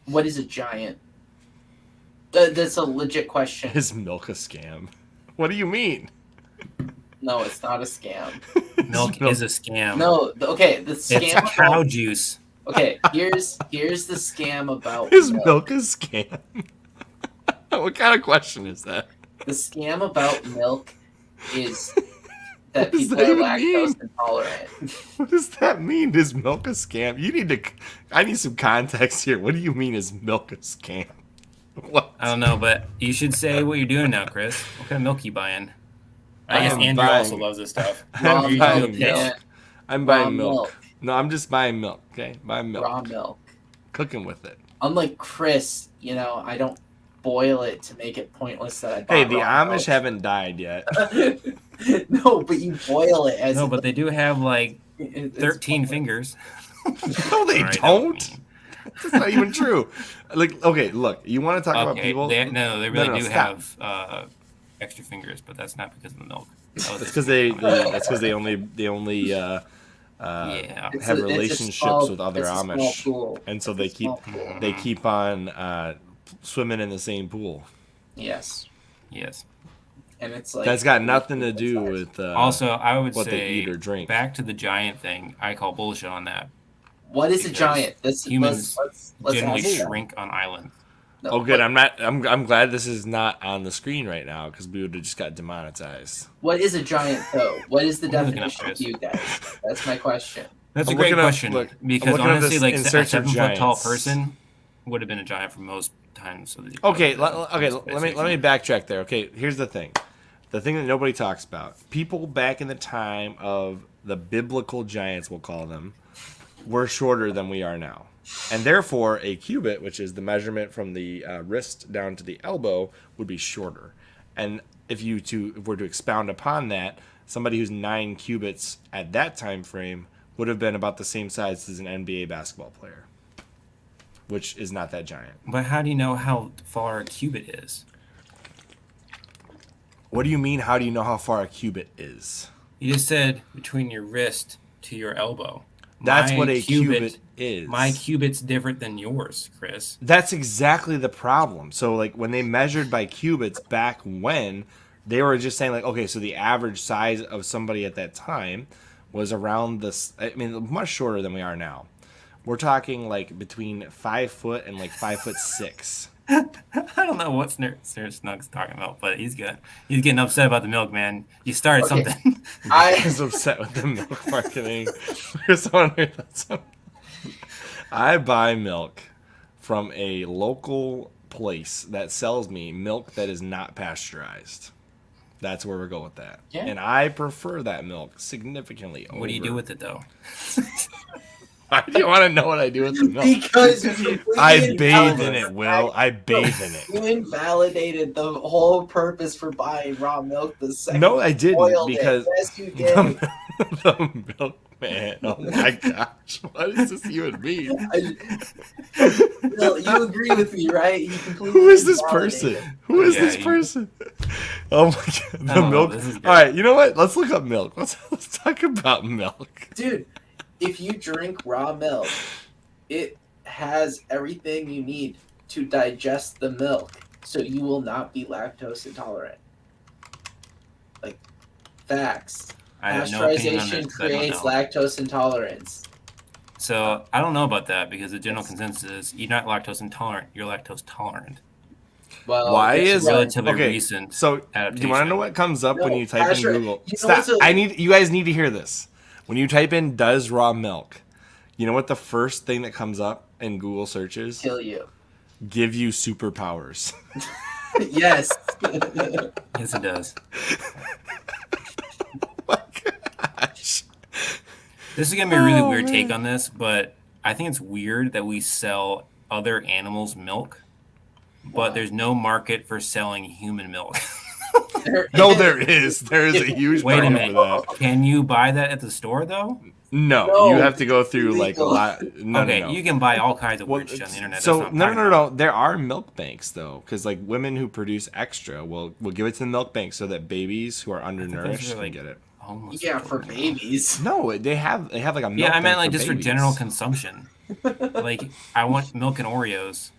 What is a giant? That's a legit question.
Is milk a scam? What do you mean?
No, it's not a scam.
Milk is a scam.
No, okay, the
It's
scam.
cow juice.
Okay, here's the scam about
Is
milk.
milk a scam? What kind of question is that?
The scam about milk is that
What does
people
that
are
even
lactose
mean?
intolerant.
What does that mean? Is milk a scam? I need some context here. What do you mean is milk a scam? What?
I don't know, but you should say what you're doing now, Chris. What kind of milk you buying? I guess
I'm
Andrew
buying-
also loves this stuff.
Raw
I'm
You
buying
do
milk,
a
milk.
pitch.
man.
I'm buying
Raw
milk.
milk.
No, I'm just buying milk. Okay, buying milk.
Raw milk.
Cooking with it.
Unlike Chris, I don't boil it to make it pointless that I bought
Hey, the
raw
Amish haven't died yet.
milk. No, but you boil it as
No, but they do have like
it's
13
pointless.
fingers.
No, they
All right,
don't. That's not even true. Like, okay, look, you want to talk about
Okay,
people?
they really do
stop.
have extra fingers, but that's not because of the milk. That was
That's
it.
because they only
Yeah.
It's
have
a- it's a
relationships
small-
with other
it's a small
Amish,
pool.
and so
It's
they
a
keep
small pool.
they keep on swimming in the same pool.
Yes,
Yes.
and it's like
That's got nothing to do with
Also, I would
what they
say
eat or drink.
back to the giant thing. I call bullshit on that.
what is a
because
giant?
humans
Let's
Generally
ask that.
shrink on islands.
No,
Oh, good.
what-
I'm glad this is not on the screen right now because we would have just got demonetized.
What is a giant though? What is the
What are you looking at,
definition
Chris?
to you guys? That's my question.
That's
I'm
a great
looking up-
question
look, I'm
because
looking up
honestly,
this
like
in
a
search of
7-foot tall
giants.
person would have been a giant for most times. So
Okay, let me backtrack there. Okay, here's the thing that nobody talks about. People back in the time of the biblical giants, we'll call them, were shorter than we are now. And therefore, a cubit, which is the measurement from the wrist down to the elbow, would be shorter. And if were to expound upon that, somebody who's 9 cubits at that time frame would have been about the same size as an NBA basketball player, which is not that giant.
But how do you know how far a cubit is?
What do you mean? How do you know how far a cubit is?
You just said between your wrist to your elbow.
That's
My
what a cubit is.
My cubit's different than yours, Chris.
That's exactly the problem. So, like, when they measured by cubits back when, they were just saying, like, okay, so the average size of somebody at that time was around this. I mean, much shorter than we are now. We're talking, like, between 5 foot and, like, 5'6".
I don't know what Sir Snug's talking about, but he's getting upset about the milk, man. You started
Okay.
something.
I
was upset with the milk marketing. There's someone who I buy milk from a local place that sells me milk that is not pasteurized. That's where we go with that.
Yeah.
And I prefer that milk significantly over.
What do you do with it though?
Why do you want to know what I do with the milk?
because
I bathe in it, Will. I bathe in it.
You invalidated the whole purpose for buying raw milk the second.
No, I didn't,
boiled
because
it. Yes, you did.
the milk man. Oh my gosh. What is this you and me?
Bill, you agree with me, right? You completely
Who is this
invalidated
person? Who is
Yeah,
this
you-
person? Oh my god.
I
The
don't know,
milk.
this is good.
All right, you know what? Let's look up milk. Let's talk about milk.
Dude, if you drink raw milk, it has everything you need to digest the milk, so you will not be lactose intolerant. Like, facts.
I have no opinion on this
Pasteurization
'cause I don't
creates
know.
lactose intolerance.
So I don't know about that because the general consensus is you're not lactose intolerant, you're lactose tolerant.
Well,
Why
guess
is
what?
Relatively
okay,
recent.
So, do you want to know
adaptation.
what comes up when
No,
you type in
pasteur-
Google?
you know
Stop.
what's
You guys need to hear this. When you type in "does raw milk," you know what the first thing that comes up in Google searches?
Kill you.
Give you superpowers.
Yes.
Yes, it does.
Oh my gosh.
This is gonna be a really
Oh,
weird take
man.
on this, but I think it's weird that we sell other animals' milk, but
Why?
there's no market for selling human milk.
No, there is. There is a huge
Wait a
market
minute.
for that.
Can you buy that at the store though?
No,
No,
you have to go through like a
illegal.
lot. No,
Okay,
no.
you can buy all kinds of
Well,
weird shit on the internet.
so
That's
no,
not
no, no, no. There are milk banks though, because like women who produce extra will give it to the milk bank so that babies who are undernourished
are,
can
like,
get it.
Homeless
Yeah,
people
for
now.
babies.
No, they have like a milk
Yeah, I
bank
meant like just for
babies.
general consumption. Like I want milk and Oreos.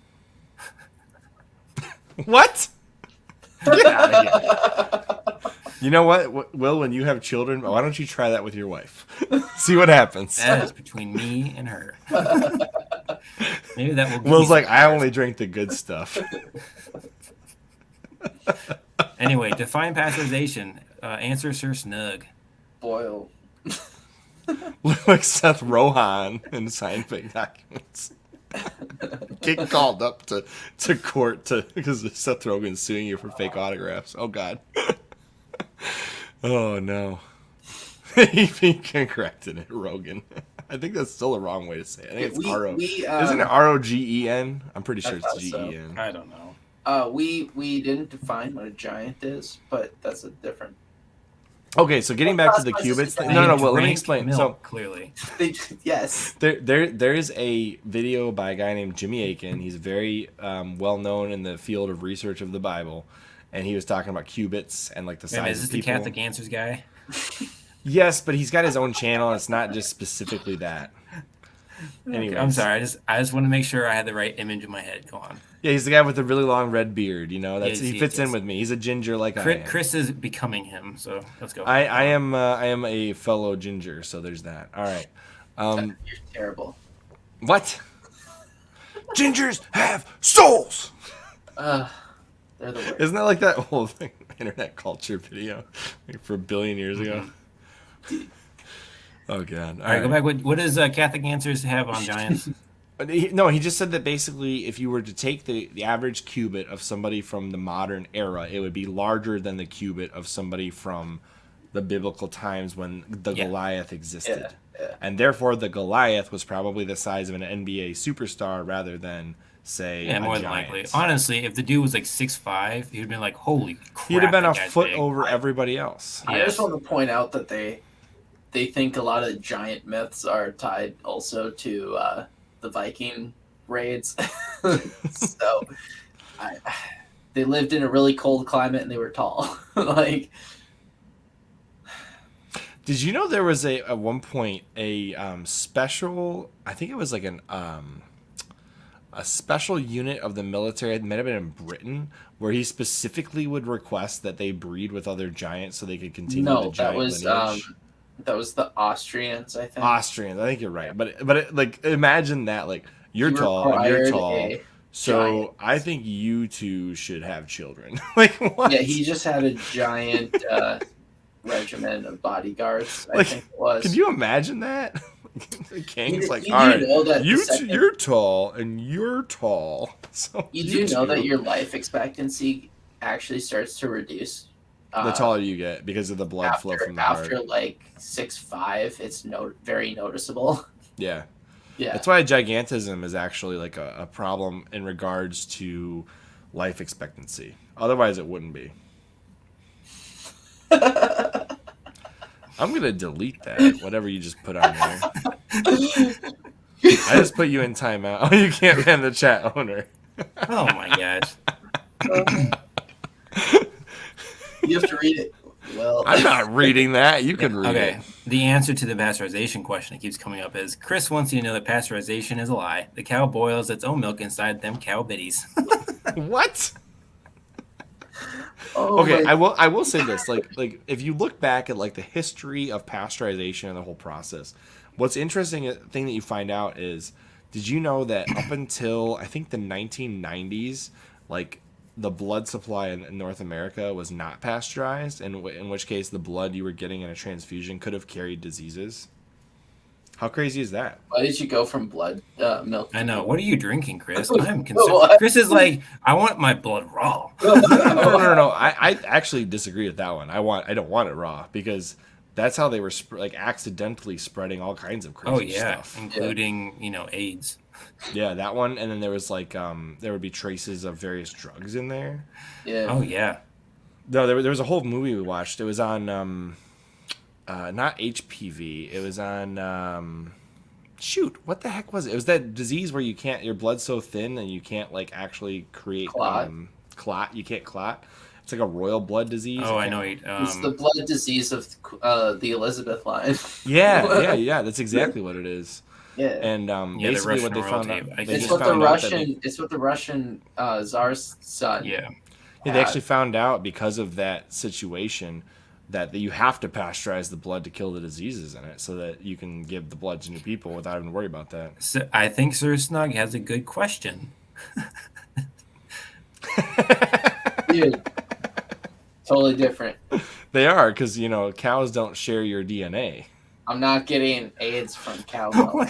What? Get out of here. You know what, Will? When you have children, why don't you try that with your wife? See what happens.
That is between me and her. Maybe that will. Give
Will's
me
like,
some
I
powers.
only drink the good stuff.
Anyway, define pasteurization. Answer Sir Snug.
Boil.
Look like Seth Rogen in scientific documents. Get called up to court because Seth Rogen's suing you for fake autographs. Oh God. Oh no. He corrected it, Rogan. I think that's still the wrong way to say it. I think it's R-O. Isn't it R-O-G-E-N? I'm pretty sure
I
it's
thought so.
G-E-N.
I don't know.
We didn't define what a giant is, but that's a different.
Okay, so getting back to the qubits thing. No,
They
well, let me
drank
explain.
milk,
So
clearly,
Yes.
there is a video by a guy named Jimmy Akin. He's very well known in the field of research of the Bible, and he was talking about qubits and like the
man,
size
is this
of
the
people.
Catholic Answers guy?
Yes, but he's got his own channel. It's not just specifically that. Anyways.
I'm sorry. I just want to make sure I had the right image in my head. Go on.
Yeah, he's the guy with the really long red beard. You know, that's
Yes,
he
yes,
fits in
yes.
with me. He's a ginger like I am.
Chris is becoming him, so let's go.
I am a fellow ginger, so there's that. All right.
You're terrible.
What? Gingers have souls.
They're the worst.
Isn't that like that old internet culture video like for a billion years ago? Oh god!
All right, go back. What does Catholic Answers have on giants?
No, he just said that basically, if you were to take the average cubit of somebody from the modern era, it would be larger than the cubit of somebody from the biblical times when the
Yeah.
Goliath existed,
Yeah.
and therefore the Goliath was probably the size of an NBA superstar rather than say
Yeah,
a
more than
giant.
likely. Honestly, if the dude was like 6'5", he'd have been like, "Holy crap!"
He'd have been a
that guy's
foot
big.
over everybody else.
I
Yes.
just want to point out that they think a lot of giant myths are tied also to the Viking raids. So they lived in a really cold climate and they were tall. Like,
Did you know there was at one point a special? I think it was like a special unit of the military. It might have been in Britain, where he specifically would request that they breed with other giants so they could continue the
no,
giant lineage.
that was the Austrians, I think.
Austrians. I think you're right, but like imagine that, like you're
You
tall and you're
required
tall.
a-
So
giant.
I think you two should have children. Like what?
Yeah, he just had a giant regiment of bodyguards. I
Like,
think it was.
Can you imagine that? The king's
You-
like,
you
all
do
right,
know that the second-
you're tall and you're tall. So
You do know that
two-
your life expectancy actually starts to reduce.
the taller you get because of the blood flow from the
after
heart.
like 6'5", it's very noticeable.
Yeah.
Yeah.
That's why gigantism is actually like a problem in regards to life expectancy. Otherwise, it wouldn't be. I'm going to delete that, whatever you just put on there. I just put you in timeout. Oh, you can't ban the chat owner.
Oh my gosh.
You have to read it. Well,
I'm not reading that. You can read
Okay.
it.
The answer to the pasteurization question that keeps coming up is Chris wants you to know that pasteurization is a lie. The cow boils its own milk inside them cow bitties.
What?
oh
Okay,
my-
I will say this. Like if you look back at like the history of pasteurization and the whole process, what's interesting thing that you find out is, did you know that up until I think the 1990s, like the blood supply in North America was not pasteurized, in which case the blood you were getting in a transfusion could have carried diseases? How crazy is that?
Why did you go from blood milk?
I know. What are you drinking, Chris? I'm concerned.
What?
Chris is like, I want my blood raw.
No. I actually disagree with that one. I don't want it raw because that's how they were like accidentally spreading all kinds of crazy
Oh yeah,
stuff.
including AIDS.
Yeah, that one, and then there was like there would be traces of various drugs in there.
Yeah.
Oh yeah.
No, there was a whole movie we watched. It was on not HPV. It was on shoot, what the heck was it? It was that disease where your blood's so thin and you can't like actually create clot. You can't clot. It's like a royal blood disease.
Oh, I know.
It's the blood disease of the Elizabeth line.
Yeah. That's exactly what it is.
Yeah.
And
Yeah, the
basically what
Russian
they found
royalty.
out,
I
they
guess.
It's
just
what the
found out that
Russian. It's what the Russian Tsar's son.
Yeah.
they actually found out because of that situation that you have to pasteurize the blood to kill the diseases in it so that you can give the blood to new people without having to worry about that.
So I think Sir Snug has a good question.
Dude, totally different.
They are, because cows don't share your DNA.
I'm not getting AIDS from cow milk.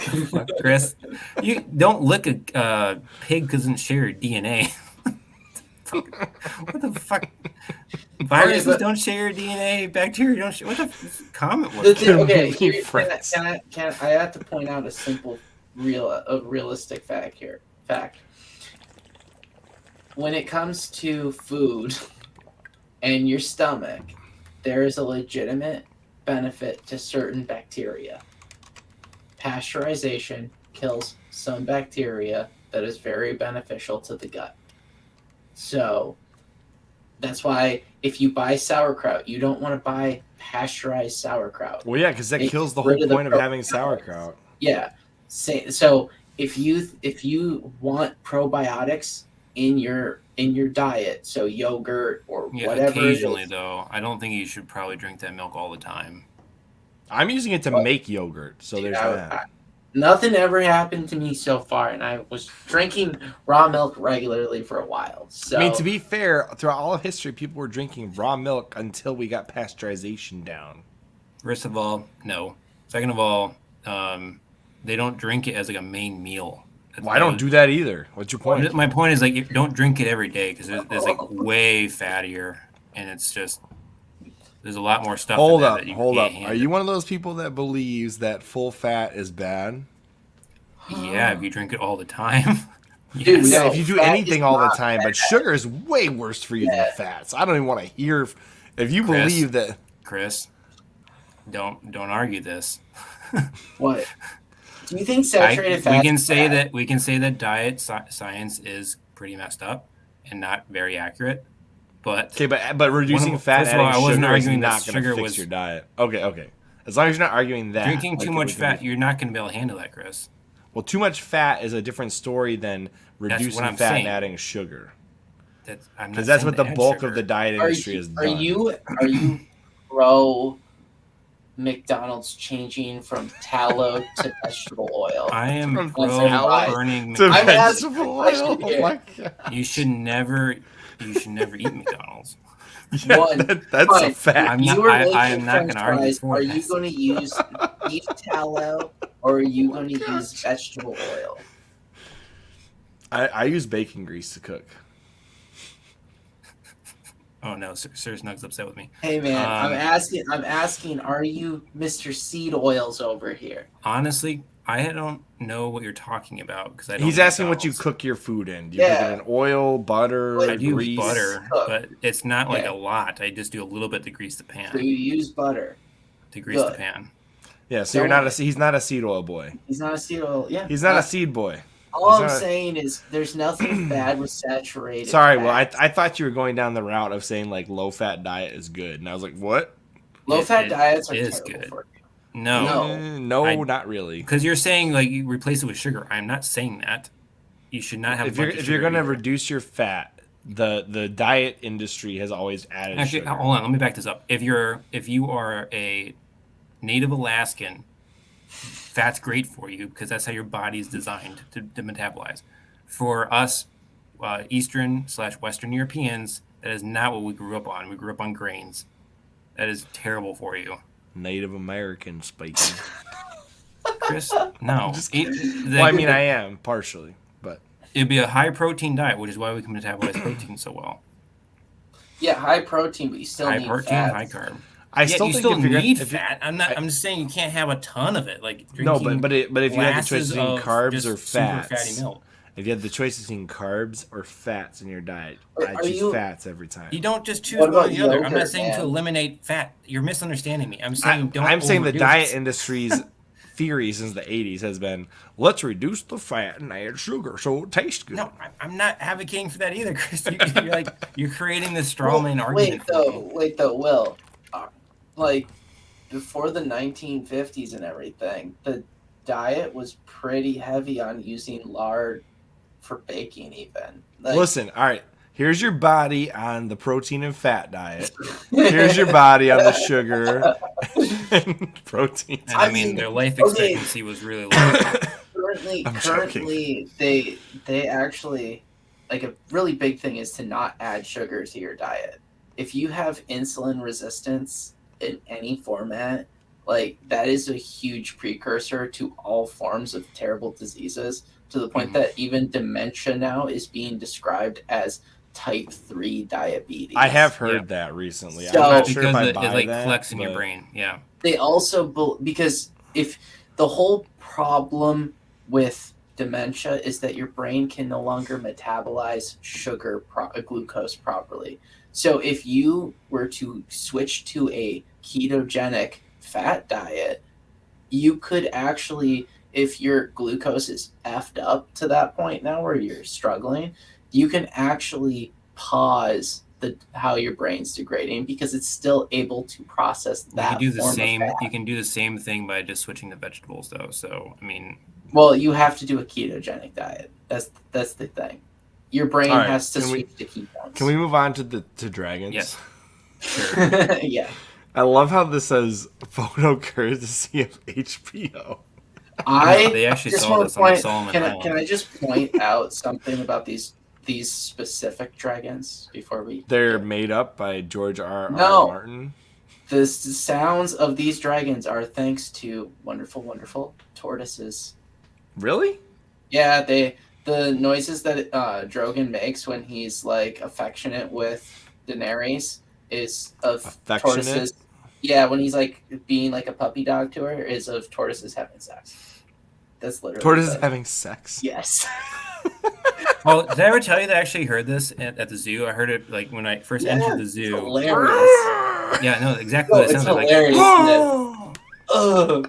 Chris, you don't lick a pig because it doesn't share your DNA. What the fuck? Viruses
but-
don't share your DNA. Bacteria don't share. What the comment
The
was?
thing- okay,
Be
here,
friends.
can I have to point out a simple, realistic fact here. When it comes to food and your stomach, there is a legitimate benefit to certain bacteria. Pasteurization kills some bacteria that is very beneficial to the gut. So that's why if you buy sauerkraut, you don't want to buy pasteurized sauerkraut.
Well, yeah, because that
It
kills the
gets rid
whole
of the
point of having sauerkraut.
Yeah. So if you want probiotics in your diet, so yogurt or
Yeah,
whatever.
occasionally
it is,
though. I don't think you should probably drink that milk all the time.
I'm using it to
Well,
make yogurt, so there's that.
nothing ever happened to me so far, and I was drinking raw milk regularly for a while. So
I mean, to be fair, throughout all of history, people were drinking raw milk until we got pasteurization down.
First of all, no. Second of all, they don't drink it as like a main meal.
Well, I don't do that either. What's your point?
My point is like you don't drink it every day because there's like way fattier, and it's just there's a lot more stuff.
Hold
in there
up,
that you
hold
can't
up.
handle.
Are you one of those people that believes that full fat is bad?
Yeah, if you drink it all the time.
Dude,
Yes.
Yeah,
No,
if you do
fat
anything
is
all the
not
time, but sugar is way worse for you than
Yeah.
fats. I don't even want to hear if you
Chris.
believe that.
Chris, don't argue this.
what? Do you think saturated fat?
We can say that diet science is pretty messed up and not very accurate. But
Okay, but reducing fat,
first of all,
adding
I wasn't
sugar is
arguing that
not going to
sugar
fix
was-
your diet. Okay. As long as you're not arguing that.
drinking
like,
too
we
much
can
fat,
be-
you're not going to be able to handle that, Chris.
Well, too much fat is a different story than reducing
I'm
fat
saying.
and adding sugar.
I'm not
Because that's
saying
what the
to add
bulk
sugar.
of the diet
Are
industry has
are
done.
you pro McDonald's changing from tallow to vegetable oil.
I am
From
pro
tallow
burning
to
I'm
McDonald's.
asking
vegetable
a question
oil.
here.
Oh my god.
You should never eat McDonald's.
Yeah,
One,
that's a
fine.
fact.
I'm
You
not-
were
I
making
am not
French
gonna argue
fries.
for
Are
that.
you going to use beef tallow or are you going to use vegetable oil?
I use bacon grease to cook.
Oh no, Sir Snug's upset with me.
Hey man, I'm
Um,
asking, are you Mr. Seed Oils over here?
Honestly, I don't know what you're talking about because I don't.
He's
eat
asking what you
McDonald's.
cook your food in. Do you
Yeah.
cook it in oil, butter,
What
I do
grease?
butter,
Cook.
but it's not like
Okay.
a lot. I just do a little bit to grease the
So
pan.
you use butter.
To grease the
Good.
pan.
Yeah, so you're not
Don't-
he's not a seed oil boy.
He's not a seed oil. Yeah.
He's not a seed boy.
All
he's
I'm
not a-
saying is there's nothing bad with saturated.
Sorry, well,
fat.
I thought you were going down the route of saying like low fat diet is good, and I was like, what?
Low fat
it
diets are
is
terrible
good.
for you.
No,
No.
Not really.
because you're saying like you replace it with sugar. I'm not saying that. You should not have.
If
a bunch of
you're
sugar
going to
either.
reduce your fat, the diet industry has always added
Actually,
sugar.
hold on. Let me back this up. If you are a Native Alaskan, fat's great for you because that's how your body is designed to metabolize. For us, Eastern/Western Europeans, that is not what we grew up on. We grew up on grains. That is terrible for you,
Native American speaking.
Chris. No,
Just
Well,
Well, I mean, I am partially, but
it'd be a high protein diet, which is why we can metabolize protein so well.
Yeah, high protein, but you still
High
need
protein,
fats.
high carb.
I
Yeah,
still
you
think
still
if you're
need
gonna, if you-
fat. I'm just saying you can't have a ton of it. Like
no,
drinking
but if you had the choice
glasses
between
of
carbs
just
or
super
fats,
fatty milk.
if you had the choice between carbs or fats in your diet,
Are
I choose
you-
fats every time.
You don't just choose
What
one or
about
the other. I'm not
yogurt,
saying to
man?
eliminate fat. You're misunderstanding me. I'm saying don't.
I'm saying the
overdo
diet
it.
industry's theory since the 80s has been let's reduce the fat and add sugar so it tastes good.
No, I'm not advocating for that either, Chris. You're creating this straw man argument.
Wait though, Will. Like before the 1950s and everything, the diet was pretty heavy on using lard for baking. Even like,
Listen, all right. Here's your body on the protein and fat diet. Here's your body on the sugar and protein.
And I
I
mean,
mean,
their life
okay.
expectancy was really low.
currently they actually, like, a really big thing is to not add sugar to your diet. If you have insulin resistance in any format, like that is a huge precursor to all forms of terrible diseases, to the point that even dementia now is being described as type 3 diabetes.
I have heard that recently.
So-
I'm not sure if
because
I
it
buy
like
that,
collects in your
but-
brain. Yeah.
They also because if the whole problem with dementia is that your brain can no longer metabolize glucose properly. So if you were to switch to a ketogenic fat diet, you could actually, if your glucose is effed up to that point now where you're struggling, you can actually pause how your brain's degrading because it's still able to process
You
that
can do the
form of
same.
fat.
You can do the same thing by just switching to vegetables, though. So I mean,
Well, you have to do a ketogenic diet. That's the thing. Your brain
All right,
has to
can we-
switch to ketones.
Can we move on to dragons?
yes, sure.
Yeah.
I love how this says photo courtesy of HBO.
They actually
just
saw
wanna
this on the
point-
Solomon
can I
Island.
just point out something about these specific dragons before we?
They're made up by George R.
No.
Martin.
The sounds of these dragons are thanks to wonderful tortoises.
Really?
Yeah, the noises that Drogon makes when he's like affectionate with Daenerys is of
Affectionate?
tortoises. Yeah, when he's like being like a puppy dog to her is of tortoises having sex. That's literally
Tortoises
the-
having sex.
Yes.
Well, did I ever tell you that I actually heard this at the zoo? I heard it like when I first entered the
It's
zoo.
hilarious.
Yeah, no, exactly
No,
what it
it's
sounded like.
hilarious. Ugh.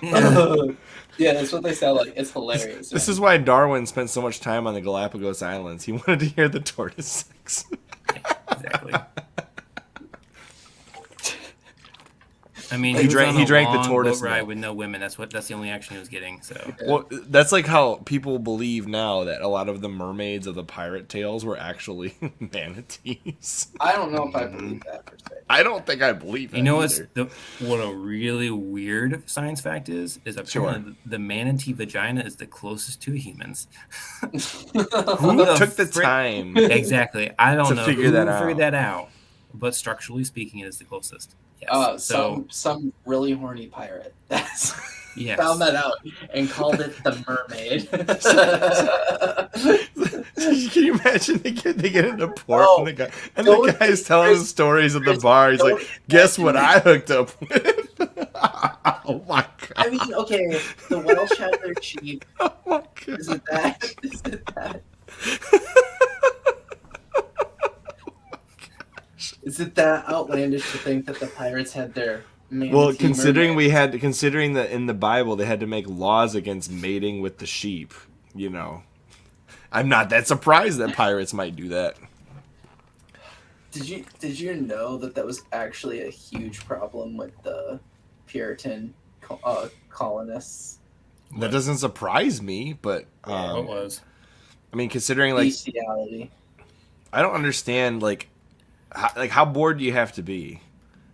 Yeah.
Ugh. Yeah, that's what they sound like. It's hilarious.
This
man.
is why Darwin spent so much time on the Galapagos Islands. He wanted to hear the tortoise sex.
Exactly. I mean,
He
he, was
drank-
on
he
a
drank the
long
tortoise
boat ride
milk.
with no women. That's the only action he was getting. So
Well, that's like how people believe now that a lot of the mermaids of the pirate tales were actually manatees.
I don't know if I believe that per se.
I don't think I believe that
you know
either.
what a really weird science fact is apparently the manatee vagina is the closest to humans.
Who
the
took the
frick-
time?
Exactly. I don't
To
know
figure
who
that
figured
out.
that out, but structurally speaking, it is the closest. Yes.
Some really horny pirate that's
Yes.
found that out and called it the mermaid.
Can you imagine they get into port
Oh,
and the
don't-
guy's telling the stories at the bar. He's
don't
like, "Guess what I hooked up with?" Oh my god!
I mean, okay, the Welsh have their sheep.
Oh my god!
Is it that? Is it that? Is it that outlandish to think that the pirates had their manatee
Well, considering
mermaid?
considering that in the Bible they had to make laws against mating with the sheep, you know, I'm not that surprised that pirates might do that.
Did you know that was actually a huge problem with the Puritan colonists?
That doesn't surprise me, but
What was?
I mean, considering like
Bestiality.
I don't understand like how bored do you have to be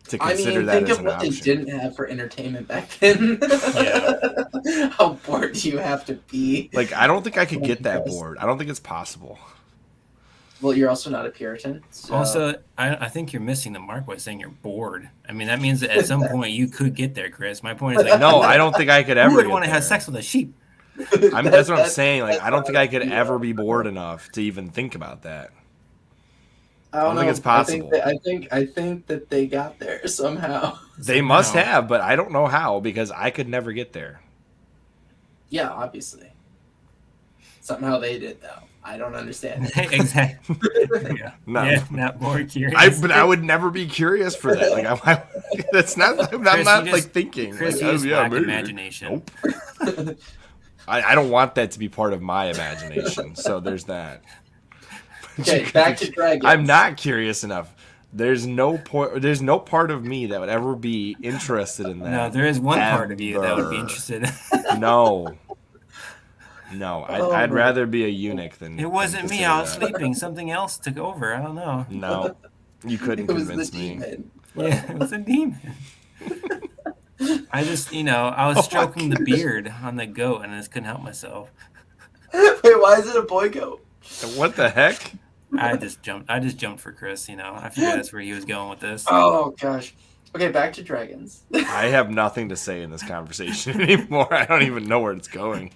to
I
consider
mean,
that
think
as
of
an
what they
option?
didn't have for entertainment back then.
Yeah.
How bored do you have to be?
Like, I don't think I could get that bored. I don't think it's possible.
Well, you're also not a Puritan. So.
Also, I think you're missing the mark by saying you're bored. I mean, that means that at some point you could get there, Chris. My point is like,
No, I don't think I could
who
ever
would
get
want to have
there.
sex with a sheep?
That's what I'm saying. Like,
that's
I don't think I could
what
ever be bored enough to even think about that.
I don't
think
know.
it's possible.
I think that they got there somehow.
They must
Somehow.
have, but I don't know how because I could never get there.
Yeah, obviously. Somehow they did though. I don't understand it.
Exactly. Yeah.
No.
Yeah, not more curious.
But I would never be curious for that. Like, that's not. I'm
Chris,
not
you
like
just-
thinking.
Chris,
like,
you just lack
maybe.
imagination.
Nope. I don't want that to be part of my imagination. So there's that.
Okay, back to dragons.
I'm not curious enough. There's no point. There's no part of me that would ever be interested in that.
No, there is one part of you that would be
Ever.
interested.
No.
Oh,
I'd
my-
rather be a eunuch than.
It wasn't
than
me.
consider
I was
that.
sleeping. Something else took over. I don't know.
No, you couldn't
It was the
convince me.
demon.
Yeah, it was a demon. I just, I was
Oh my
stroking the
gosh.
beard on the goat, and I just couldn't help myself.
Wait, why is it a boy goat?
What the heck?
I just jumped for Chris. I figured that's where he was going with this.
Oh gosh. Okay, back to dragons.
I have nothing to say in this conversation anymore. I don't even know where it's going.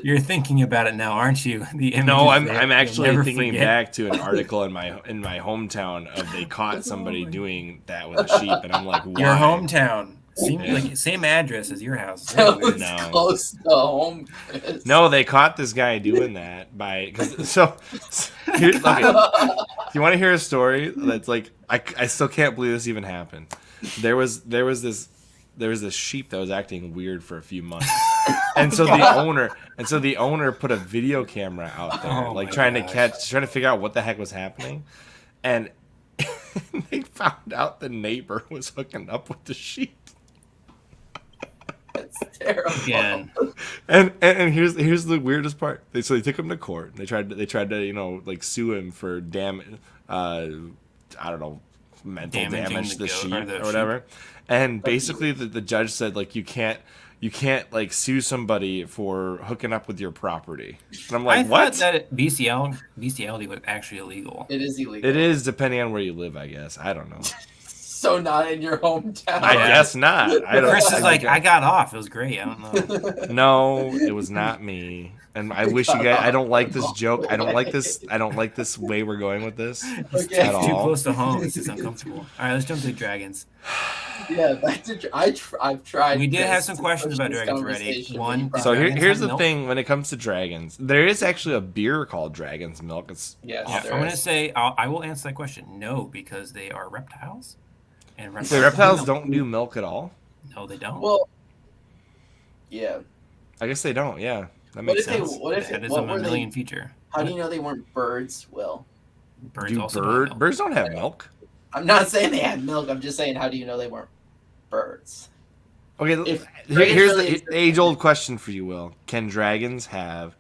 You're thinking about it now, aren't you? The
No,
images there,
I'm
you'll
actually
never
thinking
forget.
back to an article in my hometown of they caught somebody doing that with a sheep, and I'm like, why?
Your hometown.
Yeah.
Like same address as your house.
That was
No.
close to home. Chris.
No, they caught this guy doing that by here, okay, you want to hear a story that's like I still can't believe this even happened. There was this sheep that was acting weird for a few months, and so the owner put a video camera out there,
Oh
like
my
trying
gosh.
to figure out what the heck was happening, and they found out the neighbor was hooking up with the sheep.
That's terrible.
Again.
And here's the weirdest part. They took him to court. They tried to like sue him for I don't know, mental
Damaging
damage
the
to the
goat
sheep
or the
or whatever. And basically the judge said like you can't like sue somebody for hooking up with your property. And I'm like,
I
what?
thought that bestiality was actually illegal.
It is illegal.
It is depending on where you live, I guess. I don't know.
So not in your hometown.
I guess not. I don't.
Chris is like, I got off. It was great. I don't know.
No, it was not me. And I wish you guys. I don't like this joke. I don't like this. I don't like this way we're going with this
Okay.
at
Too
all.
close to home. This is uncomfortable. All right, let's jump to dragons.
Yeah, back to I've tried.
We did have
this
some
to
questions
push
about
this
dragons already.
conversation,
One,
but you
So
probably-
here's
Dragons
the
have
thing when it comes to dragons. There is actually a beer called Dragon's Milk. It's
Yes,
Yeah,
there
I'm going to
is.
say I will answer that question. No, because they are reptiles, and
the reptiles don't do milk at all.
No, they don't.
Well, yeah.
I guess they don't. Yeah, that
What
makes
if they?
sense.
What if?
that is
What
a
were
mammalian
they?
feature.
How do you know they weren't birds? Will
Birds
Do
also don't have milk.
birds don't have milk?
I'm not saying they had milk. I'm just saying, how do you know they weren't birds?
Okay,
If
here's
really
the
is-
age-old question for you, Will. Can dragons have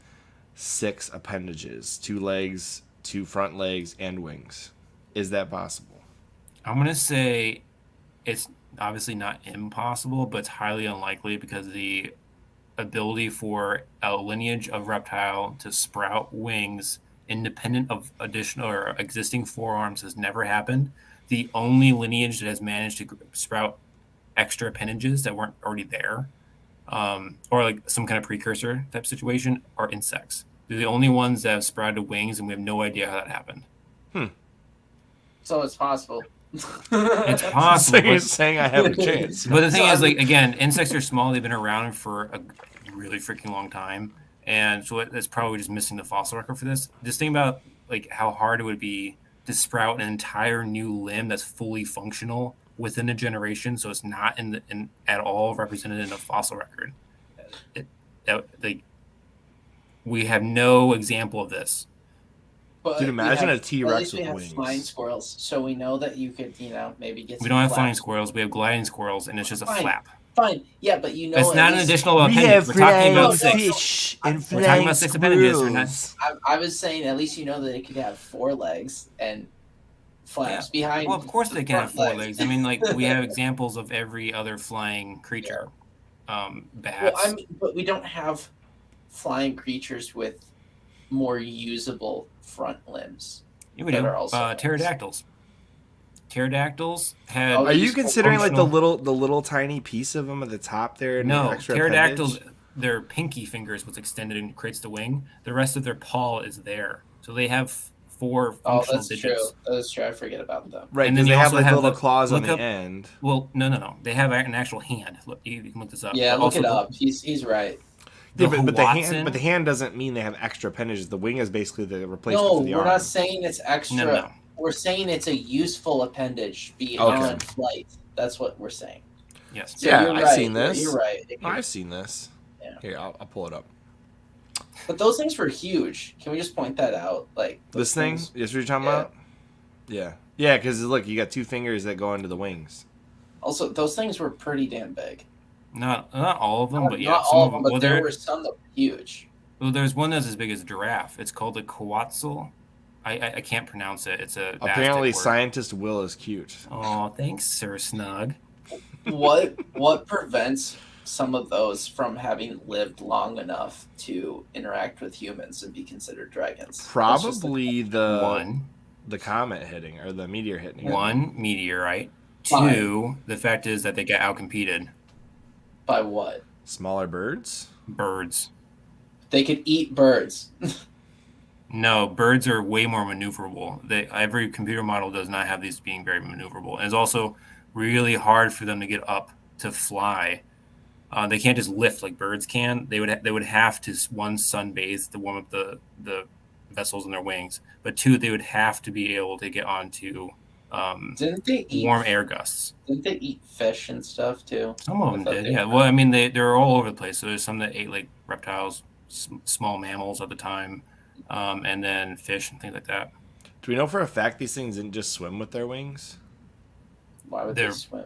6 appendages, 2 legs, 2 front legs, and wings? Is that possible?
I'm gonna say it's obviously not impossible, but it's highly unlikely because the ability for a lineage of reptile to sprout wings independent of additional or existing forearms has never happened. The only lineage that has managed to sprout extra appendages that weren't already there, or like some kind of precursor type situation, are insects. They're the only ones that have sprouted wings, and we have no idea how that happened.
So it's possible.
It's
So
possible,
you're
but,
saying I have a chance.
but the thing
So
is,
I'm-
like, again, insects are small. They've been around for a really freaking long time, and so it's probably just missing the fossil record for this. Just think about like how hard it would be to sprout an entire new limb that's fully functional within a generation, so it's not in at all represented in a fossil record. We have no example of this.
But
Dude,
we
imagine
have-
a T-Rex
at least we
with
have
wings.
flying squirrels, so we know that you could, maybe get.
We
some
don't have flying
flaps.
squirrels. We have gliding squirrels, and it's just a
Fine.
flap.
Fine, yeah, but you know.
It's
at
not an
least-
additional
We
appendage.
have
We're talking about
flying
six.
fish and
We're
talking
flying
about 6 appendages. We're not-
squirrels.
I was saying, at least you know that it could have 4 legs and flaps behind.
Well, of course they
the
can have
front
4 legs. I mean, like we have examples of every other flying creature.
Well,
Bats.
but we don't have flying creatures with more usable front limbs.
Yeah, we
that
do.
are also
Pterodactyls. Pterodactyls had.
Oh,
Are you
useful
considering like the
functional-
little tiny piece of them at the top there? And
No,
the extra
pterodactyls.
appendage?
Their pinky finger is what's extended and creates the wing. The rest of their paw is there, so they have 4
Oh,
functional
that's
digits.
true. That's true. I forget about them.
Right,
And
because
then
they
you
have
also
like
have
little
the-
claws on
look
the
up-
end.
Well, no. They have an actual hand. Look, you can look this up.
Yeah,
But
look
also
it
the-
up. He's right.
Yeah,
the
but the
Hoatzin-
hand, the hand doesn't mean they have extra appendages. The wing is basically the replacement
No,
for the
we're
arm.
not saying it's extra.
No.
We're saying it's a useful appendage beyond
Okay.
flight. That's what we're saying.
Yes.
So
Yeah,
you're
I've
right.
seen this.
You're right. It
No,
could-
I've seen this.
Yeah.
Here, I'll pull it up.
But those things were huge. Can we just point that out? Like
This
those
thing
things-
is what you're talking
Yeah.
about? Yeah. Yeah, because look, you got 2 fingers that go into the wings.
Also, those things were pretty damn big.
Not all of them, but yeah,
Not
some
all
of
of them,
them.
but there were some that were huge.
Well, there's one that's as big as a giraffe. It's called a coatzel. I can't pronounce it. It's a
Apparently,
Aztec word.
scientist Will is cute.
Oh, thanks, Sir Snug.
What prevents some of those from having lived long enough to interact with humans and be considered dragons? That's just
Probably
One
the comet hitting or the meteor hitting.
One meteorite.
Fine.
2, the fact is that they get outcompeted.
by what?
Smaller birds.
Birds.
They could eat birds.
No, birds are way more maneuverable. Every computer model does not have these being very maneuverable. And it's also really hard for them to get up to fly. They can't just lift like birds can. They would have to, 1, sunbathe to warm up the vessels in their wings, but 2, they would have to be able to get onto
Didn't they eat?
warm air gusts.
Didn't they eat fish and stuff too?
Some of them
I thought
did,
they-
yeah. Well, I mean, they're all over the place. So there's some that ate like reptiles, small mammals at the time, and then fish and things like that.
Do we know for a fact these things didn't just swim with their wings?
Why would
They're-
they swim?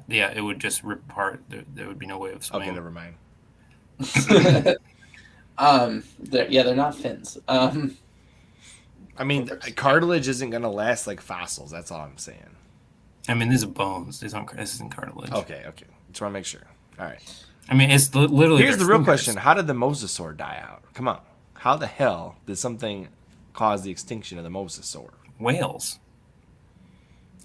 Yeah, it would just rip apart. There would be no way of swimming.
Okay, never mind.
They're not fins.
I mean, cartilage isn't gonna last like fossils. That's all I'm saying.
I mean, these are bones. This isn't cartilage.
Okay. Just want to make sure. All right.
I mean, it's literally.
Here's
their
the real
fingers.
question: how did the mosasaur die out? Come on. How the hell did something cause the extinction of the mosasaur?
Whales.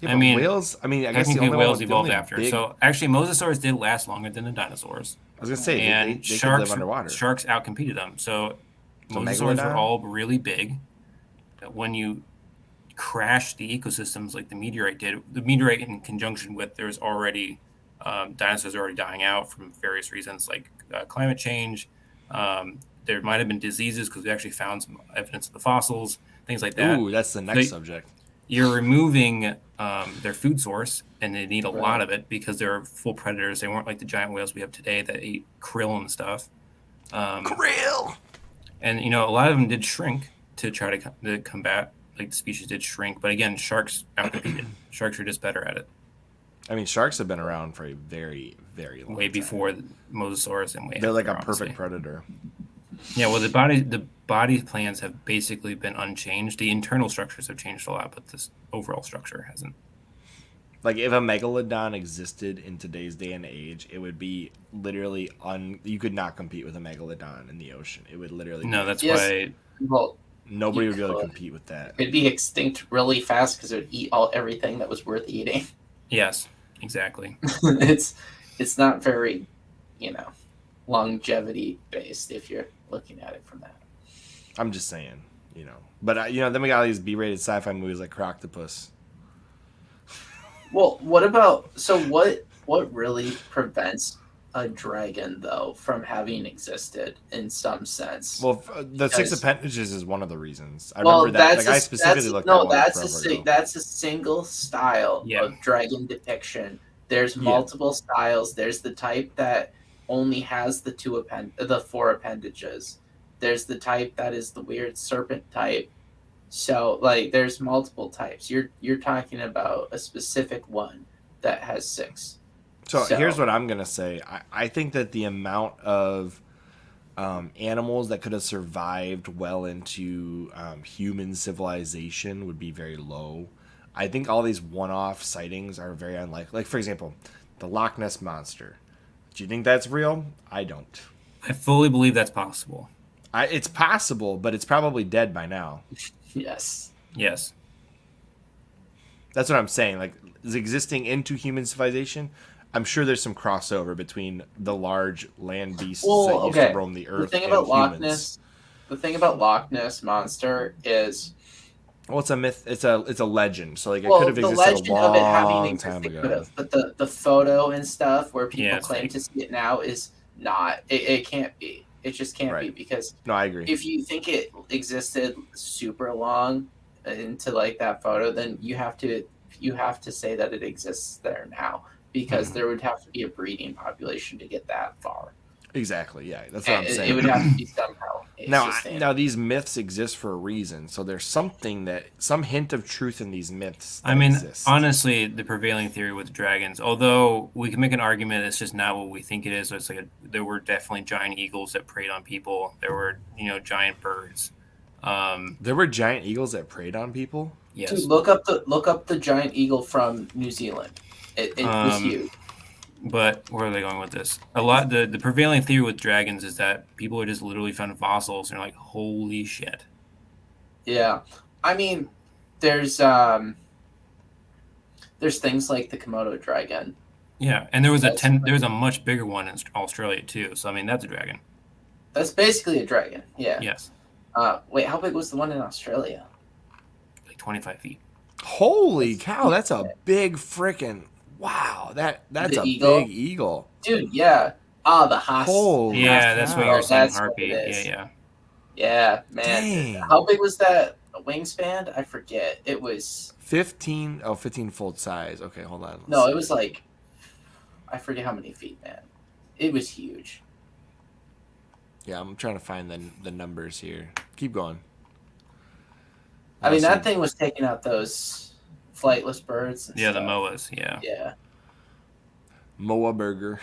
Yeah,
I
but
mean,
whales. I mean, I guess the
Technically,
only
whales
one,
evolved
the only
after.
big-
So actually, mosasaurs did last longer than the dinosaurs.
I was gonna say
And
they could
sharks
live underwater.
Sharks outcompeted them. So
So
mosasaurs
megalodon?
were all really big. When you crash the ecosystems like the meteorite did, the meteorite in conjunction with there's already dinosaurs are already dying out from various reasons like climate change. There might have been diseases because we actually found some evidence of the fossils, things like that.
Ooh, that's the next
They-
subject.
You're removing their food source, and they need a
Right.
lot of it because they're full predators. They weren't like the giant whales we have today that eat krill and stuff.
Krill.
And a lot of them did shrink to try to combat like the species did shrink. But again, sharks outcompeted. Sharks are just better at it.
I mean, sharks have been around for a very, very long
Way
time.
before Mosasaurus and way
They're like
after,
a perfect
honestly.
predator.
Yeah, well, the body plans have basically been unchanged. The internal structures have changed a lot, but this overall structure hasn't.
Like if a megalodon existed in today's day and age, it would be literally you could not compete with a megalodon in the ocean. It would literally
No, that's
Yes.
why.
Well,
nobody
you
would be able to
could.
compete with that.
It'd be extinct really fast because it would eat everything that was worth eating.
Yes, exactly.
it's not very, longevity based if you're looking at it from that.
I'm just saying, But then we got all these B-rated sci-fi movies like Croctopus.
Well, what really prevents a dragon though from having existed in some sense?
Well, the six
Because-
appendages is one of the reasons. I remember that. Like I specifically looked at one forever ago.
that's a single style
Yeah.
of dragon depiction. There's
Yeah.
multiple styles. There's the type that only has the four appendages. There's the type that is the weird serpent type. So like there's multiple types. You're talking about a specific one that has 6.
So here's what I'm gonna say. I think that the amount of animals that could have survived well into human civilization would be very low. I think all these one-off sightings are very unlikely. Like for example, the Loch Ness monster. Do you think that's real? I don't.
I fully believe that's possible.
It's possible, but it's probably dead by now.
Yes.
Yes.
That's what I'm saying. Like, is existing into human civilization? I'm sure there's some crossover between the large land beasts that used to roam the earth and humans.
The thing about Loch Ness monster is
Well, it's a myth. It's a legend. So like, it
well,
could have
the
existed
legend
a
of it having
long
existed
time
could
ago.
have, but the photo and stuff where people
Yeah, it's
claim
fake.
to see it now is not. It can't be. It just can't be
Right.
because
No, I agree.
if you think it existed super long into like that photo, then you have to say that it exists there now because there would have to be a breeding population to get that far.
Exactly. Yeah, that's what I'm
It
saying.
would have to be somehow.
Now these myths exist for a reason. So there's some hint of truth in these myths.
I mean,
exists.
honestly, the prevailing theory with dragons, although we can make an argument it's just not what we think it is. So it's like there were definitely giant eagles that preyed on people. There were, giant birds.
There were giant eagles that preyed on people.
Yes.
Dude, look up the giant eagle from New Zealand. It was huge.
But where are they going with this? The prevailing theory with dragons is that people are just literally found fossils and are like, holy shit.
Yeah, I mean, there's things like the Komodo dragon.
Yeah, and there was a much bigger one in Australia too. So I mean, that's a dragon.
That's basically a dragon. Yeah.
Yes,
Wait, how big was the one in Australia?
like 25 feet.
Holy cow! That's a big freaking wow. That's
The
a
eagle?
big eagle.
Dude, yeah. Ah, the Haas.
Holy
Yeah, that's what
cow.
you're saying,
That's what
heartbeat.
it is.
Yeah.
Yeah, man.
Dang.
How big was that wingspan? I forget. It was
15 fold size. Okay, hold on.
no, it was like I forget how many feet, man. It was huge.
Yeah, I'm trying to find the numbers here. Keep going.
I mean,
Awesome.
that thing was taking out those flightless birds. And
Yeah, the
stuff.
moas. Yeah.
Yeah,
Moa burger.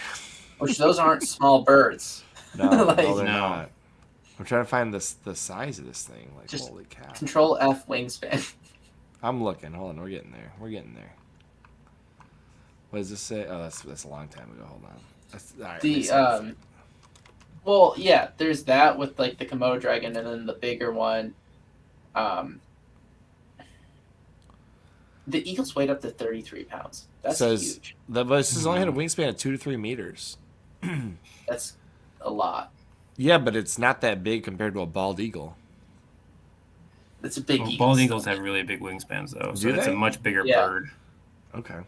which those aren't small birds.
No,
Like-
no, they're
No.
not. I'm trying to find the size of this thing. Like,
Just
holy cow.
Control F wingspan.
I'm looking. Hold on, we're getting there. What does this say? Oh, that's a long time ago. Hold on. All right,
The well, yeah, there's that with like the Komodo dragon, and then the bigger one. The eagles weighed up to 33 pounds. That's
Says-
huge.
this has only had a wingspan of 2 to 3 meters.
That's a lot.
Yeah, but it's not that big compared to a bald eagle.
That's a big
Well,
eagle.
bald eagles have really big wingspans though, so
Do
it's a
they?
much bigger
Yeah.
bird.
Okay.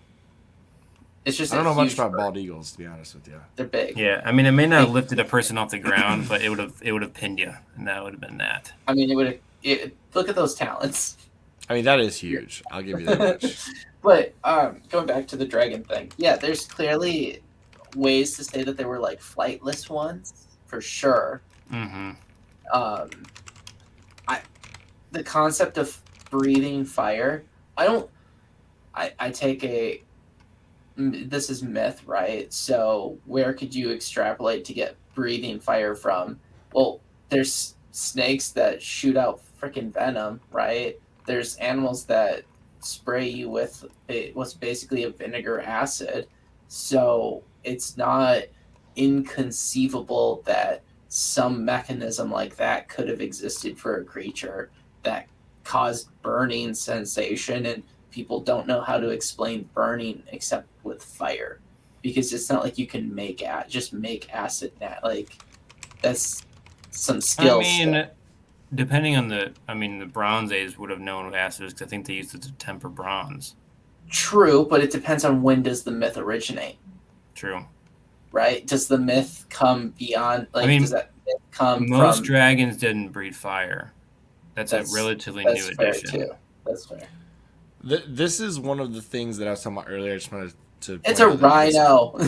It's just
I don't
a
know much
huge
about
bird.
bald eagles, to be honest with you.
They're big.
Yeah, I mean, it may not have lifted a person off the ground, but it would have pinned you, and that would have been that.
I mean, look at those talents.
I mean, that is huge. I'll give you that much.
But going back to the dragon thing, yeah, there's clearly ways to say that they were like flightless ones for sure.
Mm-hmm.
The concept of breathing fire. I take a, this is myth, right? So where could you extrapolate to get breathing fire from? Well, there's snakes that shoot out freaking venom, right? There's animals that spray you with what's basically a vinegar acid. So it's not inconceivable that some mechanism like that could have existed for a creature that caused burning sensation, and people don't know how to explain burning except with fire, because it's not like you can make just make acid like that's some skill.
I mean, depending on the Bronze Age would have known what acid is, because I think they used it to temper bronze.
True, but it depends on when does the myth originate.
True.
Right? Does the myth come beyond? Like, does that myth come
most
from?
dragons didn't breathe fire. That's a relatively new addition.
Too. That's fair.
This is one of the things that I was talking about earlier. I just wanted to.
It's a rhino.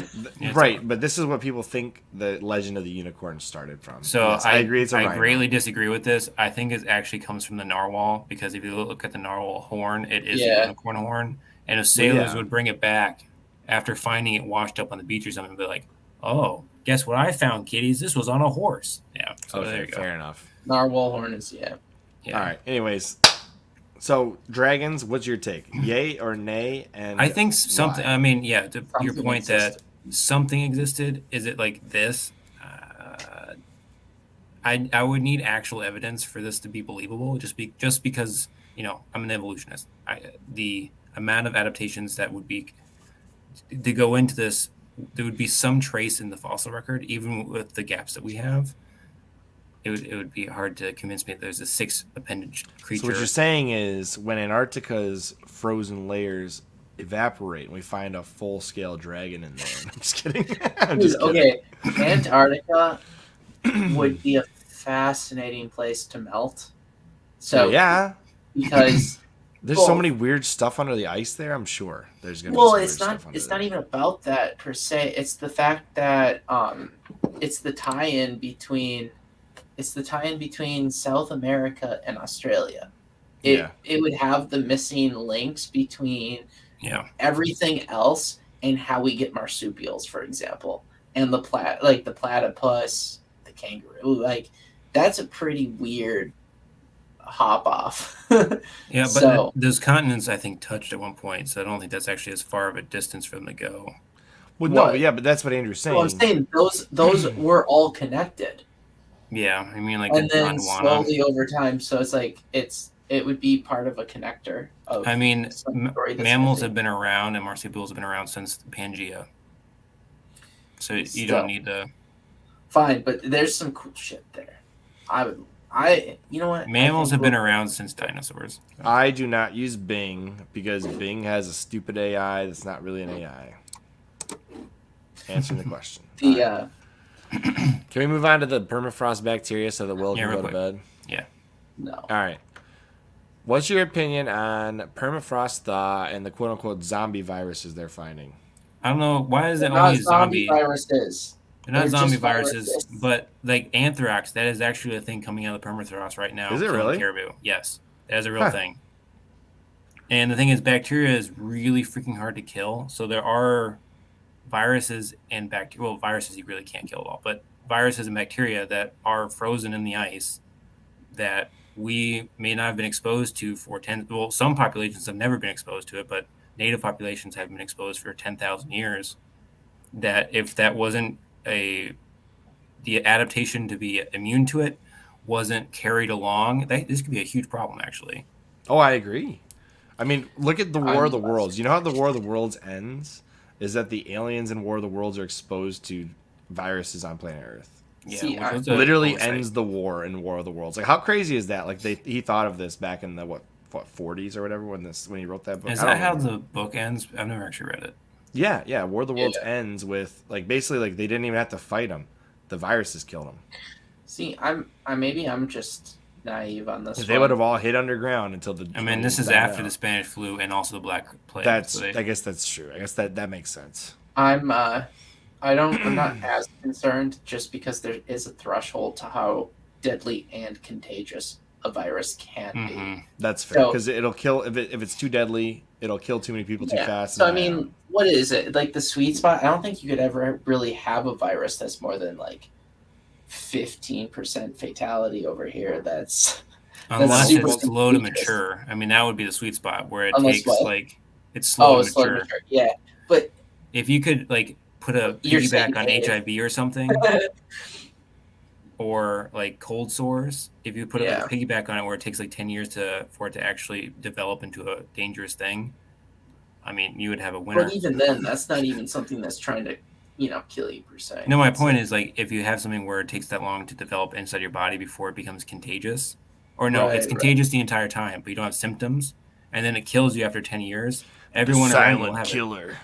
Right, but this is what people think the legend of the unicorn started from.
So
yes, I agree. It's a rhino.
I greatly disagree with this. I think it actually comes from the narwhal, because if you look at the narwhal horn, it is a unicorn horn. And if sailors would bring it back after finding it washed up on the beach or something, they'd be like, "Oh, guess what I found, kiddies? This was on a horse." Yeah. So
okay,
there you go.
Fair enough.
Narwhal horn is
Yeah.
All right. Anyways, so dragons, what's your take? Yay or nay? And
I think something.
why?
I mean, yeah. To your point
existed.
that something existed. Is it like this? I would need actual evidence for this to be believable. Just because I'm an evolutionist. The amount of adaptations that would be to go into this, there would be some trace in the fossil record, even with the gaps that we have. It would be hard to convince me that there's a 6 appendage creature.
So what you're saying is, when Antarctica's frozen layers evaporate and we find a full-scale dragon in there. I'm just kidding.
Okay, Antarctica would be a fascinating place to melt. So
yeah,
because
there's so many weird stuff under the ice there. I'm sure there's gonna.
Well,
be
it's not even about that per se. It's the fact that it's the tie-in between South America and Australia. It would have the missing links between everything else and how we get marsupials, for example, and the platypus, the kangaroo. Like, that's a pretty weird hop off.
Yeah, but those continents, I think, touched at one point, so I don't think that's actually as far of a distance for them to go.
Well, no, yeah, but that's what Andrew's saying.
Well, I'm saying those were all connected.
Yeah, I mean, like,
and then slowly over time, so it's like it would be part of a connector.
I mean, mammals have been around and marsupials have been around since Pangea, so you don't need to.
Fine, but there's some cool shit there. You know what?
Mammals have been around since dinosaurs.
I do not use Bing because Bing has a stupid AI that's not really an AI. Answering the question.
Can
we move on to the permafrost bacteria so that Will can go to bed?
Yeah.
No.
All right. What's your opinion on permafrost thaw and the quote-unquote zombie viruses they're finding?
I don't know. Why is it only zombie
viruses?
They're not zombie viruses, but like anthrax, that is actually a thing coming out of the permafrost right now.
Is it really?
Caribou. Yes, that is a real thing. And the thing is, bacteria is really freaking hard to kill. So there are viruses and bacteria. Well, viruses you really can't kill at all, but viruses and bacteria that are frozen in the ice that we may not have been exposed to for some populations have never been exposed to it, but native populations have been exposed for 10,000 years. That if that wasn't the adaptation to be immune to it wasn't carried along, this could be a huge problem, actually.
Oh, I agree. I mean, look at the War of the Worlds. You know how the War of the Worlds ends? Is that the aliens in War of the Worlds are exposed to viruses on planet Earth.
Yeah,
literally ends the war in War of the Worlds. Like, how crazy is that? Like, he thought of this back in the what 40s or whatever when he wrote that book.
Is that how the book ends? I've never actually read it.
Yeah. War of the Worlds ends with basically they didn't even have to fight them; the viruses killed them.
See, maybe I'm just naive on this.
They would have all hit underground until the.
I mean, this is after the Spanish flu and also the Black Plague.
I guess that's true. I guess that makes sense.
I'm not as concerned just because there is a threshold to how deadly and contagious a virus can be.
That's fair,
So-
because it'll kill if it's too deadly. It'll kill too many people too fast.
So I
and die out.
mean, what is it like the sweet spot? I don't think you could ever really have a virus that's more than like 15% fatality over here. That's
Unless
super
it's slow to
dangerous.
mature. I mean, that would be the sweet spot where it
Unless
takes
what?
like it's slow to
it's slow to
mature.
mature. Yeah, but
If you could like put a
You're saying
piggyback on
if-
HIV or something, or like cold sores, if you put
Yeah.
a piggyback on it where it takes like 10 years for it to actually develop into a dangerous thing, I mean, you would have a winner.
but even then, that's not even something that's trying to, kill you per se.
No, my point is like if you have something where it takes that long to develop inside your body before it becomes contagious, or no, it's
Right,
contagious the entire time, but you don't have symptoms, and then it kills you after 10 years. Everyone around will have
killer.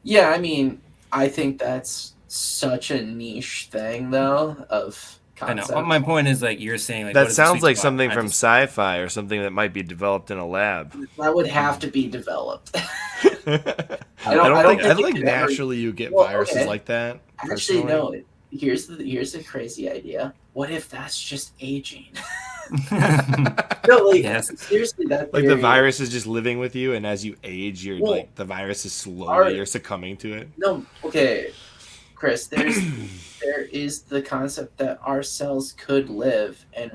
Yeah, I mean, I think that's such a niche thing, though, of
I know.
concept.
But my point is like you're saying like what
That
is the
sounds
sweet
like
spot?
something
I
from
just-
sci-fi or something that might be developed in a lab.
That would have to be developed.
I
don't
don't think
think it
like
could ever-
naturally you get
Well,
viruses
okay.
like that.
Actually,
personally.
no. Here's a crazy idea. What if that's just aging? No, like
Yes.
seriously, that
Like the
theory-
virus is just living with you, and as you age, you're
Well,
like the virus is slowly you're succumbing to it.
No, okay, Chris. There is the concept that our cells could live and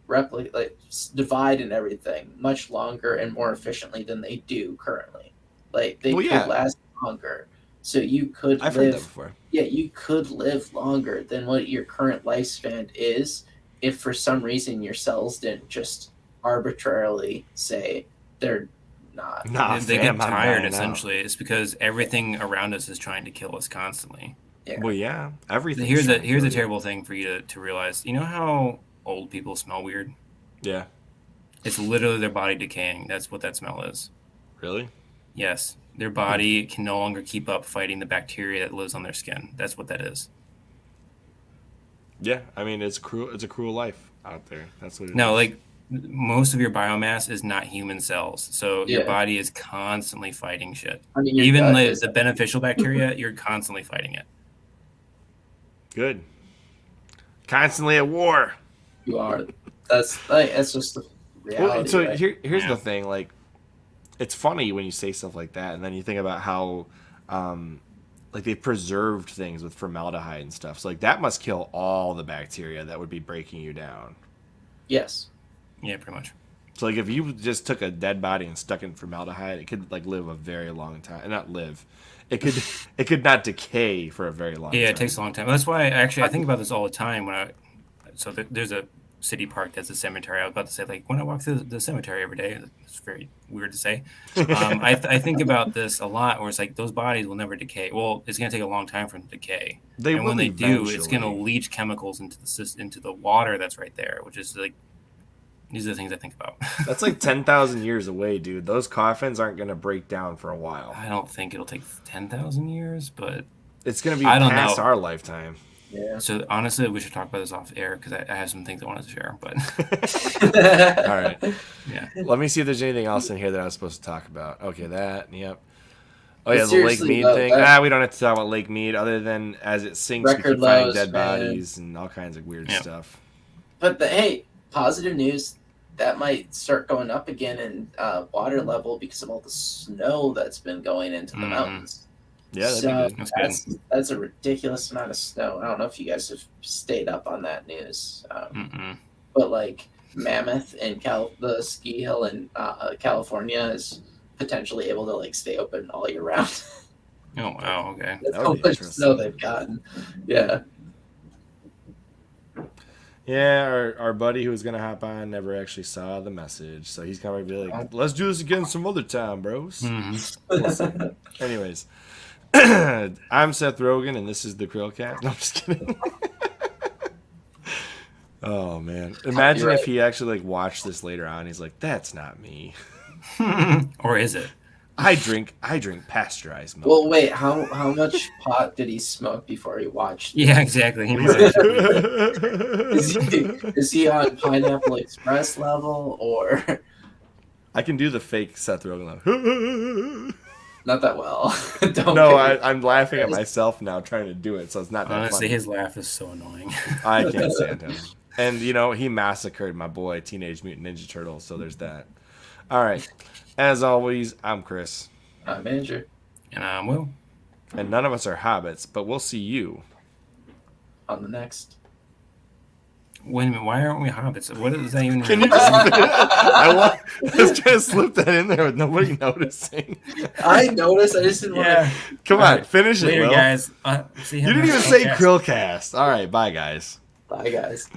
replicate, divide and everything much longer and more efficiently than they do currently. Like they
Well,
could
yeah.
last longer. So you could
I've heard that
live.
before.
Yeah, you could live longer than what your current lifespan is if for some reason your cells didn't just arbitrarily say they're not.
Nah,
they
fam,
get
I'm
tired
dying out.
essentially. It's because everything around us is trying to kill us constantly.
Well, yeah, everything.
Here's a terrible thing for you to realize. You know how old people smell weird?
Yeah,
It's literally their body decaying. That's what that smell is.
really.
Yes. Their body can no longer keep up fighting the bacteria that lives on their skin. That's what that is.
Yeah, I mean it's cruel. It's a cruel life out there. That's what it is.
No, like most of your biomass is not human cells. So your
Yeah.
body is constantly fighting shit.
I mean, your
Even
gut
the,
is-
the beneficial bacteria, you're constantly fighting it.
Good. Constantly at war.
you are. That's just the reality.
Well, so
right?
here's
Yeah.
the thing. Like, it's funny when you say stuff like that, and then you think about how, like they preserved things with formaldehyde and stuff. So like that must kill all the bacteria that would be breaking you down.
Yes.
Yeah, pretty much.
So like if you just took a dead body and stuck it in formaldehyde, it could like live a very long time. And not live. It could not decay for a very long time.
Yeah, it takes a long time. That's why I think about this all the time there's a city park that's a cemetery. I was about to say like when I walk through the cemetery every day, it's very weird to say. I think about this a lot where it's like those bodies will never decay. Well, it's going to take a long time for them to decay.
They
and when
will
they do, it's going to
eventually.
leach chemicals into the water that's right there, which is like these are the things I think about.
That's like 10,000 years away, dude. Those coffins aren't going to break down for a while.
I don't think it'll take 10,000 years, but
It's going to be
I don't
past
know.
our lifetime.
Yeah.
so honestly, we should talk about this off air because I have some things I wanted to share. But
All right.
yeah,
Let me see if there's anything else in here that I was supposed to talk about. Okay, that. Yep. Oh
But
yeah, the Lake
seriously,
Mead
though,
thing.
that-
We don't have to talk about Lake Mead other than as it sinks, we
Record
keep finding
lows,
dead
man.
bodies and all kinds of weird
Yeah.
stuff.
But hey, positive news. That might start going up again in water level because of all the snow that's been going into the
Mhm.
mountains.
Yeah, that'd
So
be good.
That's good.
that's a ridiculous amount of snow. I don't know if you guys have stayed up on that news,
Mm-mm.
but like Mammoth and the ski hill in California is potentially able to like stay open all year round.
Oh wow, okay.
That's
That
how
would be
much
interesting.
snow they've gotten. Yeah.
Yeah, our buddy who was gonna hop on never actually saw the message, so he's gonna be like, "Let's do this again some other time, bros."
Mhm.
Anyways, I'm Seth Rogen, and this is the CHRILLCAST. No, I'm just kidding. Oh man, imagine
Copyright.
if he actually like watched this later on. He's like, "That's not me.
Or is it?
I drink pasteurized milk."
Well, wait. How much pot did he smoke before he watched?
Yeah, exactly. He might-
Is he on Pineapple Express level or
I can do the fake Seth Rogen laugh.
not that well? Don't
No,
get me-
I'm laughing at myself now trying to do it, so it's not that
Honestly,
funny.
his laugh is so annoying.
I can't stand him. And, you know, he massacred my boy, Teenage Mutant Ninja Turtles, so there's that. All right. As always, I'm Chris.
I'm Andrew.
And I'm Will.
And none of us are hobbits, but we'll see you
On the next.
Wait a minute, why aren't we hobbits? What does that even
Can
mean?
you just? I was trying to slip that in there with nobody noticing.
I noticed. I just didn't want
Yeah.
Come
All
on,
right.
finish it,
Later,
Will.
guys. See
You didn't even say CHRILLCAST. All right, bye, guys.
to. Bye, guys.